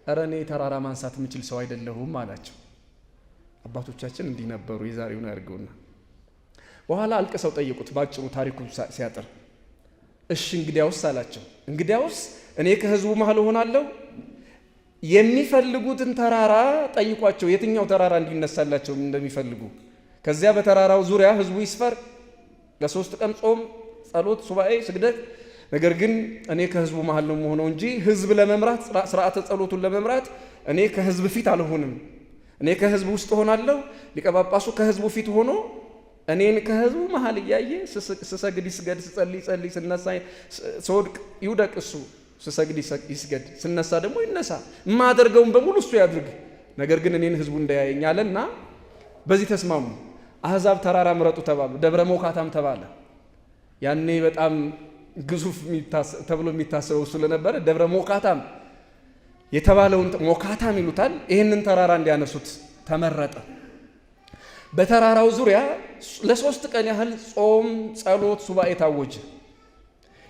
[SPEAKER 1] ኧረ እኔ ተራራ ማንሳት የምችል ሰው አይደለሁም አላቸው። አባቶቻችን እንዲህ ነበሩ፣ የዛሬውን ያድርገውና በኋላ አልቅሰው ጠየቁት። ባጭሩ ታሪኩ ሲያጥር እሺ እንግዲያውስ አላቸው። እንግዲያውስ እኔ ከህዝቡ መሃል እሆናለሁ፣ የሚፈልጉትን ተራራ ጠይቋቸው፣ የትኛው ተራራ እንዲነሳላቸው እንደሚፈልጉ። ከዚያ በተራራው ዙሪያ ህዝቡ ይስፈር፣ ለ3 ቀን ጾም፣ ጸሎት፣ ሱባኤ፣ ስግደት። ነገር ግን እኔ ከህዝቡ መሃል ነው የምሆነው እንጂ ህዝብ ለመምራት ስርዓተ ጸሎቱን ለመምራት እኔ ከህዝብ ፊት አልሆንም። እኔ ከህዝብ ውስጥ ሆናለሁ። ሊቀ ጳጳሱ ከህዝቡ ፊት ሆኖ እኔን ከህዝቡ መሃል እያየ ስሰግድ ይስገድ፣ ስጸልይ ይጸልይ፣ ስነሳ ስወድቅ ይውደቅ እሱ፣ ስሰግድ ይስገድ፣ ስነሳ ደግሞ ይነሳ፣ የማደርገውን በሙሉ እሱ ያድርግ፣ ነገር ግን እኔን ህዝቡ እንዳያየኝ አለና በዚህ ተስማሙ። አሕዛብ ተራራ ምረጡ ተባሉ። ደብረ ሞካታም ተባለ። ያኔ በጣም ግዙፍ ተብሎ የሚታሰበው እሱ ለነበረ ደብረ ሞካታም የተባለውን ሞካታም ይሉታል። ይህንን ተራራ እንዲያነሱት ተመረጠ። በተራራው ዙሪያ ለ3 ቀን ያህል ጾም፣ ጸሎት፣ ሱባኤ ታወጀ።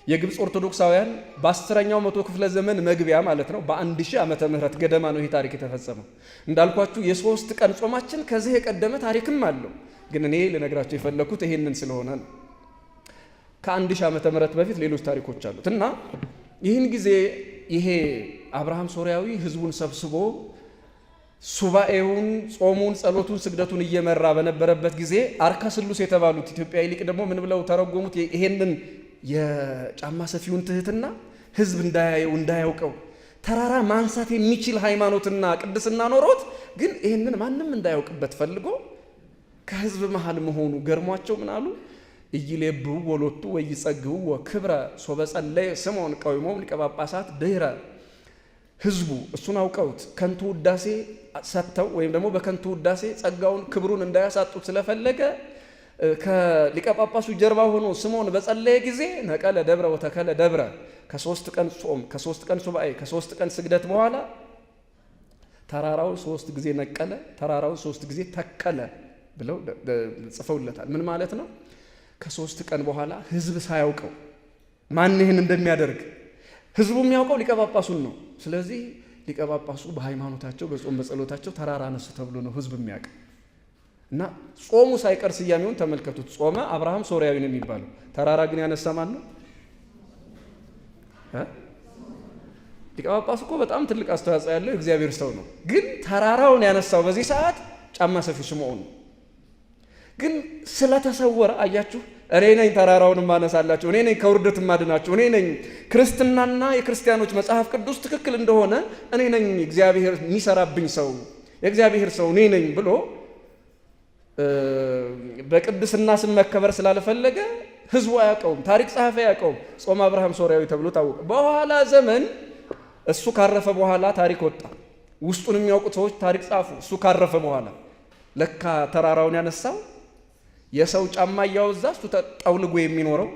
[SPEAKER 1] የግብፅ ኦርቶዶክሳውያን በ10ኛው መቶ ክፍለ ዘመን መግቢያ ማለት ነው በ1000 ዓመተ ምህረት ገደማ ነው ይህ ታሪክ የተፈጸመው። እንዳልኳችሁ የ3 ቀን ጾማችን ከዚህ የቀደመ ታሪክም አለው፣ ግን እኔ ልነግራችሁ የፈለኩት ይሄንን ስለሆነ ነው። ከ1000 ዓመተ ምህረት በፊት ሌሎች ታሪኮች አሉት እና ይህን ጊዜ ይሄ አብርሃም ሶርያዊ ህዝቡን ሰብስቦ ሱባኤውን፣ ጾሙን፣ ጸሎቱን፣ ስግደቱን እየመራ በነበረበት ጊዜ አርካስሉስ የተባሉት ኢትዮጵያዊ ሊቅ ደግሞ ምን ብለው ተረጎሙት? ይሄንን የጫማ ሰፊውን ትህትና ህዝብ እንዳያየው እንዳያውቀው ተራራ ማንሳት የሚችል ሃይማኖትና ቅድስና ኖሮት ግን ይሄንን ማንም እንዳያውቅበት ፈልጎ ከህዝብ መሃል መሆኑ ገርሟቸው ምን አሉ? ኢይሌብው ወሎቱ ወይጸግው ወክብረ ሶበጸለየ ስምዖን ቀዊሞም ሊቀ ጳጳሳት ድህረ። ህዝቡ እሱን አውቀውት ከንቱ ውዳሴ ሰጥተው ወይም ደግሞ በከንቱ ውዳሴ ጸጋውን ክብሩን እንዳያሳጡት ስለፈለገ ከሊቀ ጳጳሱ ጀርባ ሆኖ ስምዖን በጸለየ ጊዜ ነቀለ ደብረ ወተከለ ደብረ። ከ3 ቀን ጾም፣ ከ3 ቀን ሱባኤ፣ ከ3 ቀን ስግደት በኋላ ተራራው 3 ጊዜ ነቀለ፣ ተራራው 3 ጊዜ ተከለ ብለው ጽፈውለታል። ምን ማለት ነው? ከ3 ቀን በኋላ ህዝብ ሳያውቀው ማን ይህን እንደሚያደርግ ህዝቡ የሚያውቀው ሊቀ ጳጳሱን ነው። ስለዚህ ሊቀ ጳጳሱ በሃይማኖታቸው በጾም በጸሎታቸው ተራራ አነሱ ተብሎ ነው ህዝብ የሚያውቀው። እና ጾሙ ሳይቀር ስያሜውን ተመልከቱት። ጾመ አብርሃም ሶርያዊ ነው የሚባለው። ተራራ ግን ያነሳ ማን ነው? ሊቀ ጳጳሱ እኮ በጣም ትልቅ አስተዋጽኦ ያለው እግዚአብሔር ሰው ነው። ግን ተራራውን ያነሳው በዚህ ሰዓት ጫማ ሰፊ ስምዖን ነው። ግን ስለተሰወረ አያችሁ፣ እኔ ነኝ ተራራውን ማነሳላችሁ፣ እኔ ነኝ ከውርደት ማድናችሁ፣ እኔ ነኝ ክርስትናና የክርስቲያኖች መጽሐፍ ቅዱስ ትክክል እንደሆነ እኔ ነኝ እግዚአብሔር የሚሰራብኝ ሰው የእግዚአብሔር ሰው እኔ ነኝ ብሎ በቅድስና ስም መከበር ስላልፈለገ ህዝቡ አያውቀውም፣ ታሪክ ጸሐፊ አያውቀውም። ጾመ አብርሃም ሶርያዊ ተብሎ ታወቀ። በኋላ ዘመን እሱ ካረፈ በኋላ ታሪክ ወጣ። ውስጡን የሚያውቁት ሰዎች ታሪክ ጻፉ። እሱ ካረፈ በኋላ ለካ ተራራውን ያነሳው የሰው ጫማ እያወዛ እሱ ጠውልጎ የሚኖረው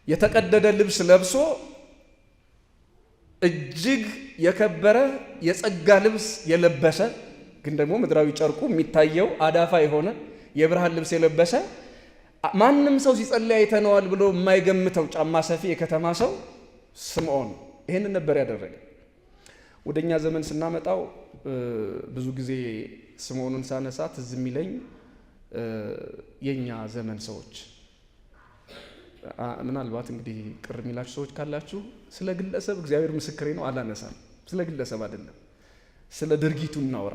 [SPEAKER 1] የተቀደደ ልብስ ለብሶ እጅግ የከበረ የጸጋ ልብስ የለበሰ ግን ደግሞ ምድራዊ ጨርቁ የሚታየው አዳፋ የሆነ የብርሃን ልብስ የለበሰ ማንም ሰው ሲጸልይ አይተነዋል ብሎ የማይገምተው ጫማ ሰፊ የከተማ ሰው ስምዖን ይሄንን ነበር ያደረገ። ወደኛ ዘመን ስናመጣው ብዙ ጊዜ ስምዖንን ሳነሳ ትዝ የሚለኝ የኛ ዘመን ሰዎች ምናልባት እንግዲህ ቅር የሚላችሁ ሰዎች ካላችሁ ስለ ግለሰብ እግዚአብሔር ምስክሬ ነው አላነሳም። ስለ ግለሰብ አይደለም፣ ስለ ድርጊቱ እናወራ።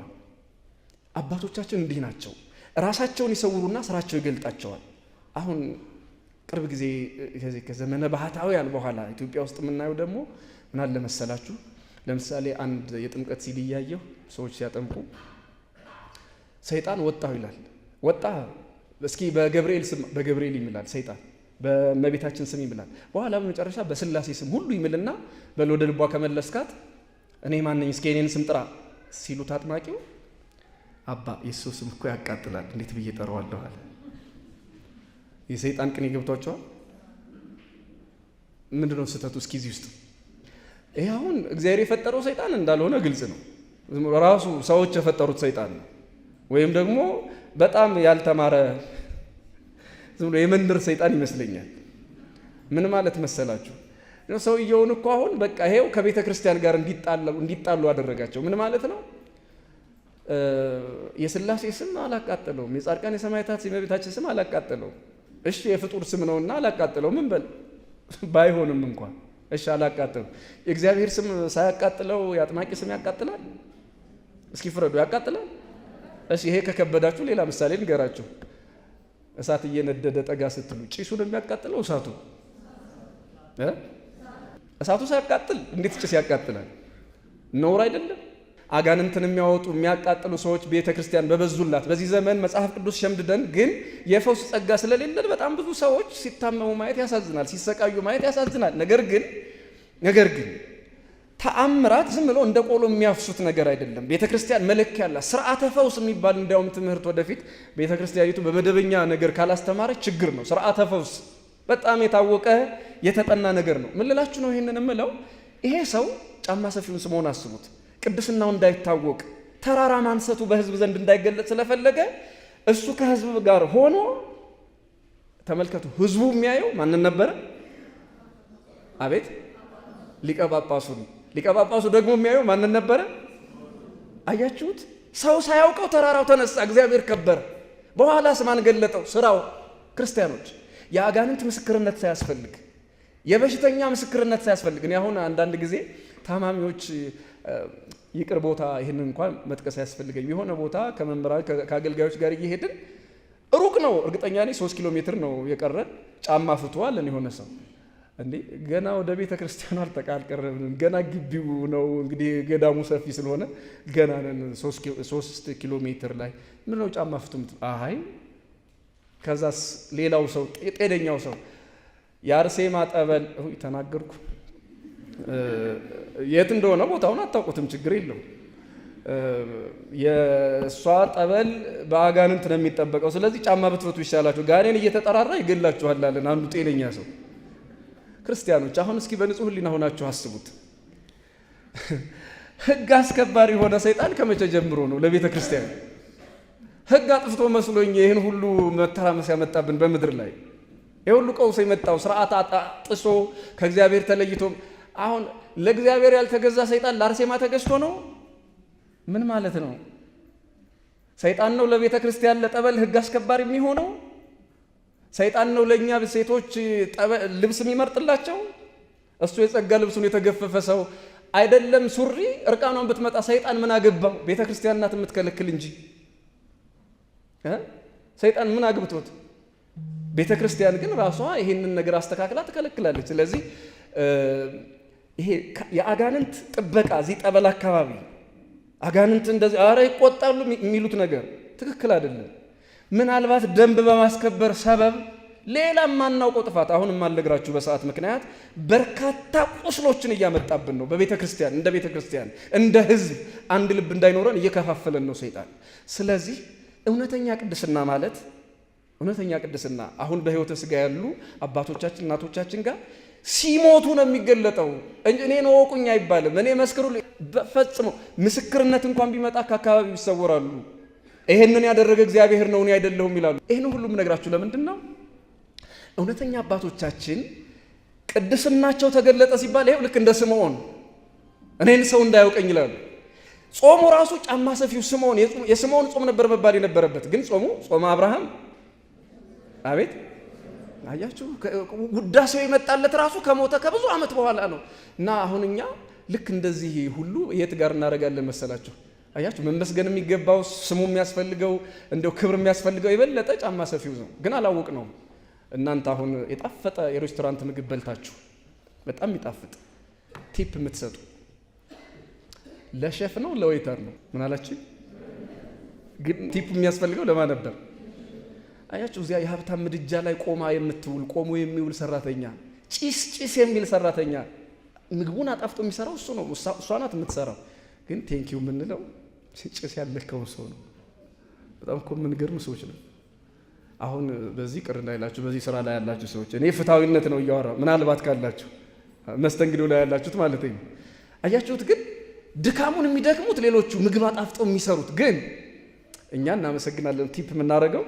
[SPEAKER 1] አባቶቻችን እንዲህ ናቸው። ራሳቸውን ይሰውሩና ስራቸው ይገልጣቸዋል። አሁን ቅርብ ጊዜ ከዘመነ ባህታውያን በኋላ ኢትዮጵያ ውስጥ የምናየው ደግሞ ምን አለ መሰላችሁ? ለምሳሌ አንድ የጥምቀት ሲል እያየሁ ሰዎች ሲያጠምቁ ሰይጣን ወጣው ይላል። ወጣ እስኪ በገብርኤል ስም በገብርኤል ይምላል ሰይጣን፣ በእመቤታችን ስም ይምላል። በኋላ በመጨረሻ በስላሴ ስም ሁሉ ይምልና በል ወደ ልቧ ከመለስካት እኔ ማነኝ እስኪ የኔን ስም ጥራ ሲሉት አጥማቂው አባ የሱ ስም እኮ ያቃጥላል እንዴት ብዬ ጠራዋለሁ አለ። የሰይጣን ቅኔ ገብቷቸዋል። ምንድነው ስህተቱ? እስኪ እዚህ ውስጥ ይሄ አሁን እግዚአብሔር የፈጠረው ሰይጣን እንዳልሆነ ግልጽ ነው። ራሱ ሰዎች የፈጠሩት ሰይጣን ነው። ወይም ደግሞ በጣም ያልተማረ ዝም ብሎ የመንደር ሰይጣን ይመስለኛል። ምን ማለት መሰላችሁ? ሰውየውን እኮ አሁን በቃ ይሄው ከቤተ ክርስቲያን ጋር እንዲጣሉ አደረጋቸው። ምን ማለት ነው? የስላሴ ስም አላቃጠለውም፣ የጻድቃን የሰማዕታት የእመቤታችን ስም አላቃጠለውም። እሺ የፍጡር ስም ነውና አላቃጠለው። ምን በል ባይሆንም እንኳን እሺ አላቃጠለው። የእግዚአብሔር ስም ሳያቃጥለው የአጥማቂ ስም ያቃጥላል? እስኪ ፍረዱ፣ ያቃጥላል? እሺ ይሄ ከከበዳችሁ ሌላ ምሳሌ ንገራችሁ። እሳት እየነደደ ጠጋ ስትሉ ጭሱን የሚያቃጥለው እሳቱ እሳቱ ሳያቃጥል እንዴት ጭስ ያቃጥላል? ነውር አይደለም? አጋንንትን የሚያወጡ የሚያቃጥሉ ሰዎች ቤተ ክርስቲያን በበዙላት በዚህ ዘመን መጽሐፍ ቅዱስ ሸምድደን ግን የፈውስ ጸጋ ስለሌለን በጣም ብዙ ሰዎች ሲታመሙ ማየት ያሳዝናል፣ ሲሰቃዩ ማየት ያሳዝናል። ነገር ግን ተአምራት ዝም ብሎ እንደ ቆሎ የሚያፍሱት ነገር አይደለም። ቤተ ክርስቲያን መለኪያ ያላት ስርዓተ ፈውስ የሚባል እንዲያውም ትምህርት ወደፊት ቤተ ክርስቲያኒቱ በመደበኛ ነገር ካላስተማረች ችግር ነው። ስርዓተ ፈውስ በጣም የታወቀ የተጠና ነገር ነው። ምን ልላችሁ ነው ይሄንን የምለው? ይሄ ሰው ጫማ ሰፊውን ስምዖን አስቡት። ቅድስናው እንዳይታወቅ ተራራ ማንሰቱ በህዝብ ዘንድ እንዳይገለጽ ስለፈለገ እሱ ከህዝብ ጋር ሆኖ ተመልከቱ። ህዝቡ የሚያየው ማንን ነበረ? አቤት ሊቀ ጳጳሱን። ሊቀ ጳጳሱ ደግሞ የሚያየው ማንን ነበረ? አያችሁት? ሰው ሳያውቀው ተራራው ተነሳ፣ እግዚአብሔር ከበረ። በኋላስ ማን ገለጠው? ስራው። ክርስቲያኖች የአጋንንት ምስክርነት ሳያስፈልግ፣ የበሽተኛ ምስክርነት ሳያስፈልግ። እኔ አሁን አንዳንድ ጊዜ ታማሚዎች ይቅር ቦታ ይህን እንኳን መጥቀስ አያስፈልገኝ። የሆነ ቦታ ከመምህራን ከአገልጋዮች ጋር እየሄድን ሩቅ ነው፣ እርግጠኛ ነኝ 3 ኪሎ ሜትር ነው የቀረን። ጫማ ፍቷል የሆነ ሰው እንዴ ገና ወደ ቤተ ክርስቲያኑ አልቀረብንም፣ ገና ግቢው ነው እንግዲህ ገዳሙ ሰፊ ስለሆነ ገና ነን 3 ኪሎ ሜትር ላይ ምን ነው ጫማ ፍቱም? አይ ከዛስ ሌላው ሰው ጤነኛው ሰው የአርሴማ ጠበል ተናገርኩ። የት እንደሆነ ቦታውን አታውቁትም፣ ችግር የለው። የእሷ ጠበል በአጋንንት ነው የሚጠበቀው። ስለዚህ ጫማ ብትፈቱ ይሻላችሁ፣ ጋኔን እየተጠራራ ይገላችኋል አለን አንዱ ጤነኛ ሰው። ክርስቲያኖች አሁን እስኪ በንጹህ ሕሊና ሆናችሁ አስቡት። ሕግ አስከባሪ የሆነ ሰይጣን ከመቼ ጀምሮ ነው ለቤተ ክርስቲያን ሕግ አጥፍቶ መስሎኝ ይህን ሁሉ መተራመስ ያመጣብን በምድር ላይ ይህ ሁሉ ቀውስ የመጣው ስርዓት ጥሶ ከእግዚአብሔር ተለይቶ አሁን ለእግዚአብሔር ያልተገዛ ሰይጣን ለአርሴማ ተገዝቶ ነው? ምን ማለት ነው? ሰይጣን ነው ለቤተ ክርስቲያን ለጠበል ሕግ አስከባሪ የሚሆነው? ሰይጣን ነው ለእኛ ሴቶች ልብስ የሚመርጥላቸው? እሱ የጸጋ ልብሱን የተገፈፈ ሰው አይደለም። ሱሪ እርቃኗን ብትመጣ ሰይጣን ምን አገባው? ቤተ ክርስቲያን ናት የምትከለክል እንጂ ሰይጣን ምን አግብቶት? ቤተ ክርስቲያን ግን ራሷ ይሄንን ነገር አስተካክላ ትከለክላለች። ስለዚህ ይሄ የአጋንንት ጥበቃ እዚህ ጠበል አካባቢ አጋንንት እንደዚህ አረ ይቆጣሉ የሚሉት ነገር ትክክል አይደለም። ምናልባት ደንብ በማስከበር ሰበብ ሌላ ማናውቀው ጥፋት አሁን የማልነግራችሁ በሰዓት ምክንያት በርካታ ቁስሎችን እያመጣብን ነው። በቤተ ክርስቲያን እንደ ቤተ ክርስቲያን እንደ ሕዝብ አንድ ልብ እንዳይኖረን እየከፋፈለን ነው ሰይጣን። ስለዚህ እውነተኛ ቅድስና ማለት እውነተኛ ቅድስና አሁን በሕይወተ ሥጋ ያሉ አባቶቻችን እናቶቻችን ጋር ሲሞቱ ነው የሚገለጠው እንጂ እኔን ወቁኝ አይባልም። እኔ መስክሩ ፈጽሞ ምስክርነት እንኳን ቢመጣ ከአካባቢው ይሰወራሉ። ይሄንን ያደረገ እግዚአብሔር ነው እኔ አይደለሁም ይላሉ። ይሄን ሁሉም ነግራችሁ ለምንድን ነው? እውነተኛ አባቶቻችን ቅድስናቸው ተገለጠ ሲባል ይሄው ልክ እንደ ስምዖን እኔን ሰው እንዳያውቀኝ ይላሉ። ጾሙ ራሱ ጫማ ሰፊው ስምዖን የስምዖን ጾም ነበር መባል የነበረበት ግን ጾመ አብርሃም አቤት አያችሁ፣ ውዳሴው የመጣለት ራሱ ከሞተ ከብዙ ዓመት በኋላ ነው። እና አሁን እኛ ልክ እንደዚህ ሁሉ የት ጋር እናደርጋለን መሰላችሁ? አያችሁ፣ መመስገን የሚገባው ስሙ የሚያስፈልገው እንደው ክብር የሚያስፈልገው የበለጠ ጫማ ሰፊው ነው። ግን አላወቅ ነው። እናንተ አሁን የጣፈጠ የሬስቶራንት ምግብ በልታችሁ በጣም የሚጣፍጥ ቲፕ የምትሰጡ ለሼፍ ነው ለዌይተር ነው? ምን አላችሁ? ግን ቲፕ የሚያስፈልገው ለማን ነበር? አያችሁ፣ እዚያ የሀብታም ምድጃ ላይ ቆሞ የሚውል ሰራተኛ፣ ጭስ የሚል ሰራተኛ ምግቡን አጣፍጦ የሚሰራው እሱ ነው። እሷ ናት የምትሰራው። ግን ቴንኪው የምንለው ጭስ ያለከው ሰው ነው። በጣም እኮ የምንገርም ሰዎች ነው። አሁን በዚህ ቅር እንዳይላችሁ በዚህ ስራ ላይ ያላችሁ ሰዎች እኔ ፍትሃዊነት ነው እያወራ ምናልባት ካላችሁ መስተንግዶ ላይ ያላችሁት ማለት ነው። አያችሁት? ግን ድካሙን የሚደክሙት ሌሎቹ ምግብ አጣፍጠው የሚሰሩት፣ ግን እኛ እናመሰግናለን። ቲፕ የምናደርገው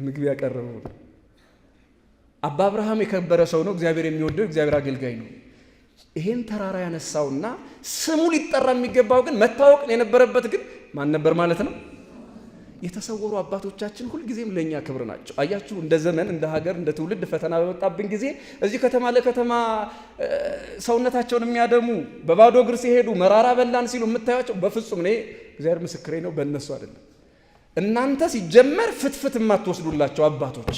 [SPEAKER 1] ምግብ ያቀረበው አባ አብርሃም የከበረ ሰው ነው። እግዚአብሔር የሚወደው እግዚአብሔር አገልጋይ ነው። ይሄን ተራራ ያነሳውና ስሙ ሊጠራ የሚገባው ግን መታወቅ የነበረበት ግን ማን ነበር ማለት ነው? የተሰወሩ አባቶቻችን ሁልጊዜም ለእኛ ክብር ናቸው። አያችሁ፣ እንደ ዘመን እንደ ሀገር እንደ ትውልድ ፈተና በመጣብን ጊዜ እዚህ ከተማ ለከተማ ሰውነታቸውን የሚያደሙ በባዶ እግር ሲሄዱ መራራ በላን ሲሉ የምታዩቸው በፍጹም እኔ እግዚአብሔር ምስክሬ ነው በእነሱ አይደለም። እናንተ ሲጀመር ፍትፍት የማትወስዱላቸው አባቶች፣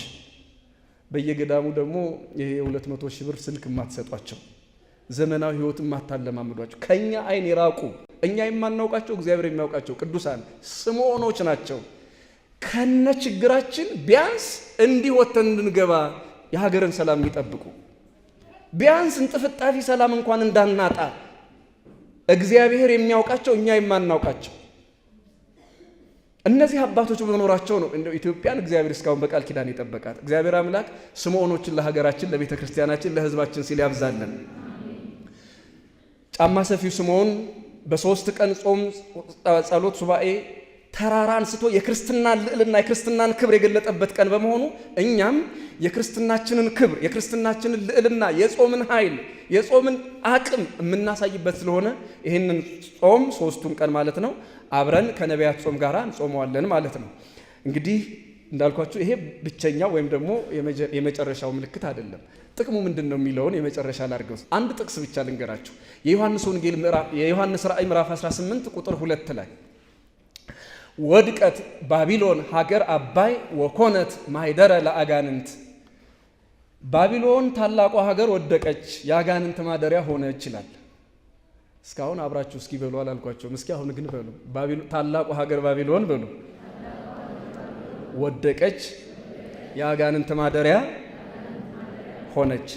[SPEAKER 1] በየገዳሙ ደግሞ ይሄ 200 ሺህ ብር ስልክ የማትሰጧቸው፣ ዘመናዊ ህይወት የማታለማምዷቸው፣ ከኛ አይን የራቁ እኛ የማናውቃቸው እግዚአብሔር የሚያውቃቸው ቅዱሳን ስምዖኖች ናቸው። ከነ ችግራችን ቢያንስ እንዲህ ወጥተን እንድንገባ የሀገርን ሰላም የሚጠብቁ ቢያንስ እንጥፍጣፊ ሰላም እንኳን እንዳናጣ እግዚአብሔር የሚያውቃቸው እኛ የማናውቃቸው እነዚህ አባቶች በመኖራቸው ነው እንደው ኢትዮጵያን እግዚአብሔር እስካሁን በቃል ኪዳን የጠበቃት። እግዚአብሔር አምላክ ስምዖኖችን ለሀገራችን፣ ለቤተ ክርስቲያናችን፣ ለህዝባችን ሲል ያብዛለን። ጫማ ሰፊው ስምዖን በ3 ቀን ጾም፣ ጸሎት፣ ሱባኤ ተራራ አንስቶ የክርስትናን ልዕልና የክርስትናን ክብር የገለጠበት ቀን በመሆኑ እኛም የክርስትናችንን ክብር የክርስትናችንን ልዕልና የጾምን ኃይል የጾምን አቅም የምናሳይበት ስለሆነ ይህንን ጾም 3ቱን ቀን ማለት ነው አብረን ከነቢያት ጾም ጋር እንጾመዋለን ማለት ነው። እንግዲህ እንዳልኳችሁ ይሄ ብቸኛው ወይም ደግሞ የመጨረሻው ምልክት አይደለም። ጥቅሙ ምንድን ነው የሚለውን የመጨረሻ ላድርገው። አንድ ጥቅስ ብቻ ልንገራችሁ። የዮሐንስ ራእይ ምዕራፍ 18 ቁጥር 2 ላይ ወድቀት ባቢሎን ሀገር አባይ ወኮነት ማይደረ ለአጋንንት፣ ባቢሎን ታላቋ ሀገር ወደቀች የአጋንንት ማደሪያ ሆነች ይላል። እስካሁን አብራችሁ እስኪ በሉ አላልኳቸውም። እስኪ አሁን ግን በሉ ታላቋ ሀገር ባቢሎን በሉ ወደቀች የአጋንንት ማደሪያ ሆነች።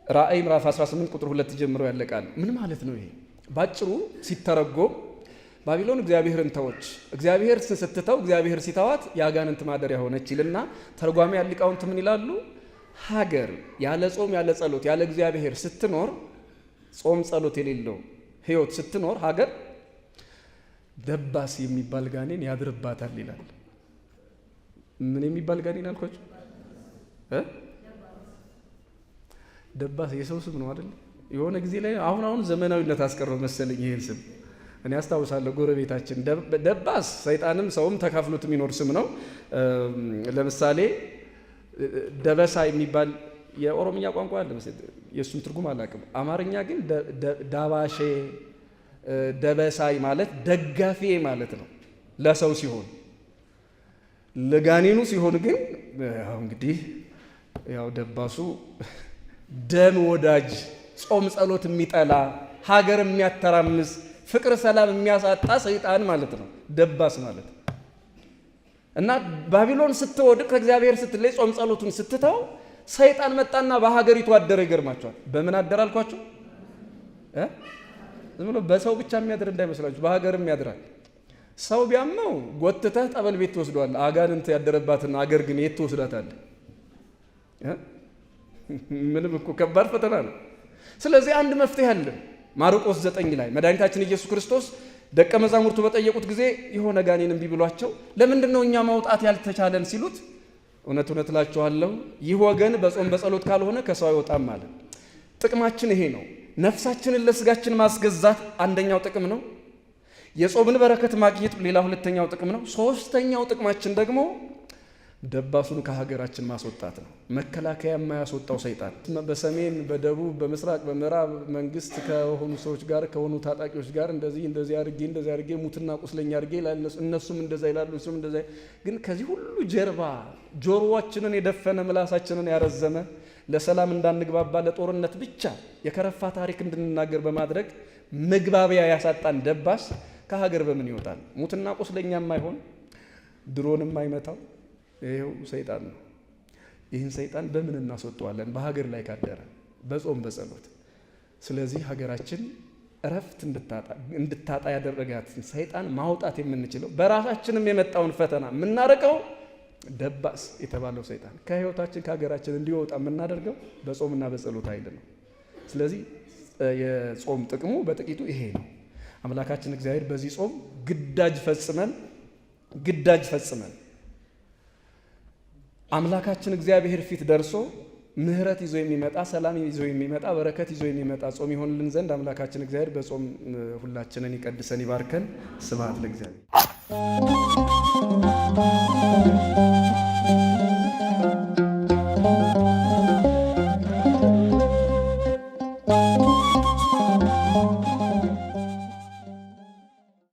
[SPEAKER 1] ራእይ ምዕራፍ 18 ቁጥር 2 ጀምሮ ያለቃል። ምን ማለት ነው ይሄ? ባጭሩ ሲተረጎም ባቢሎን እግዚአብሔርን ተወች፣ እግዚአብሔር ስትተው እግዚአብሔር ሲተዋት የአጋንንት ማደሪያ ሆነች ይልና ተርጓሚ ሊቃውንት ምን ይላሉ? ሀገር ያለ ጾም ያለ ጸሎት ያለ እግዚአብሔር ስትኖር፣ ጾም ጸሎት የሌለው ህይወት ስትኖር ሀገር ደባስ የሚባል ጋኔን ያድርባታል ይላል። ምን የሚባል ጋኔን አልኳችሁ? ደባስ የሰው ስም ነው አይደል? የሆነ ጊዜ ላይ አሁን ዘመናዊነት አስቀረው መሰለኝ ይሄን ስም። እኔ አስታውሳለሁ ጎረቤታችን ደባስ ሰይጣንም ሰውም ተካፍሎት የሚኖር ስም ነው። ለምሳሌ ደበሳ የሚባል የኦሮምኛ ቋንቋ አለ መሰለኝ፣ የእሱን ትርጉም አላውቅም። አማርኛ ግን ዳባሼ ደበሳይ ማለት ደጋፊ ማለት ነው ለሰው ሲሆን፣ ለጋኔኑ ሲሆን ግን ያው እንግዲህ ያው ደባሱ ደም ወዳጅ ጾም ጸሎት የሚጠላ ሀገር የሚያተራምስ ፍቅር ሰላም የሚያሳጣ ሰይጣን ማለት ነው ደባስ ማለት። እና ባቢሎን ስትወድቅ ከእግዚአብሔር ስትለይ ጾም ጸሎቱን ስትተው ሰይጣን መጣና በሀገሪቱ አደረ። ይገርማቸዋል። በምን አደረ አልኳቸው? ዝም ብሎ በሰው ብቻ የሚያድር እንዳይመስላችሁ፣ በሀገርም ያድራል። ሰው ቢያመው ጎትተህ ጠበል ቤት ትወስደዋለህ። አጋንንት ያደረባትን አገር ግን የት ትወስዳታለህ? ምንም እኮ ከባድ ፈተና ነው። ስለዚህ አንድ መፍትሄ አለ። ማርቆስ 9 ላይ መድኃኒታችን ኢየሱስ ክርስቶስ ደቀ መዛሙርቱ በጠየቁት ጊዜ የሆነ ጋኔን እምቢ ብሏቸው ለምንድን ነው እኛ ማውጣት ያልተቻለን ሲሉት እውነት እውነት እላችኋለሁ ይህ ወገን በጾም በጸሎት ካልሆነ ከሰው አይወጣም አለ። ጥቅማችን ይሄ ነው። ነፍሳችንን ለስጋችን ማስገዛት አንደኛው ጥቅም ነው። የጾምን በረከት ማግኘት ሌላ ሁለተኛው ጥቅም ነው። ሶስተኛው ጥቅማችን ደግሞ ደባሱን ከሀገራችን ማስወጣት ነው። መከላከያ የማያስወጣው ሰይጣን በሰሜን በደቡብ በምስራቅ በምዕራብ መንግስት ከሆኑ ሰዎች ጋር ከሆኑ ታጣቂዎች ጋር እንደዚህ አድርጌ ሙትና ቁስለኛ አድርጌ እነሱም እንደዛ ይላሉ፣ እሱም እንደዛ። ግን ከዚህ ሁሉ ጀርባ ጆሮዋችንን የደፈነ ምላሳችንን ያረዘመ ለሰላም እንዳንግባባ ለጦርነት ብቻ የከረፋ ታሪክ እንድንናገር በማድረግ መግባቢያ ያሳጣን ደባስ ከሀገር በምን ይወጣል? ሙትና ቁስለኛ የማይሆን ድሮንም አይመታው ይሄው ሰይጣን ነው። ይህን ሰይጣን በምን እናስወጣዋለን? በሀገር ላይ ካደረ በጾም በጸሎት። ስለዚህ ሀገራችን እረፍት እንድታጣ ያደረጋትን ሰይጣን ማውጣት የምንችለው በራሳችንም የመጣውን ፈተና የምናርቀው ደባስ የተባለው ሰይጣን ከህይወታችን ከሀገራችን እንዲወጣ የምናደርገው በጾምና በጸሎት ኃይል ነው። ስለዚህ የጾም ጥቅሙ በጥቂቱ ይሄ ነው። አምላካችን እግዚአብሔር በዚህ ጾም ግዳጅ ፈጽመን አምላካችን እግዚአብሔር ፊት ደርሶ ምሕረት ይዞ የሚመጣ ሰላም ይዞ የሚመጣ በረከት ይዞ የሚመጣ ጾም ይሆንልን ዘንድ አምላካችን እግዚአብሔር በጾም ሁላችንን ይቀድሰን ይባርከን። ስብሐት ለእግዚአብሔር።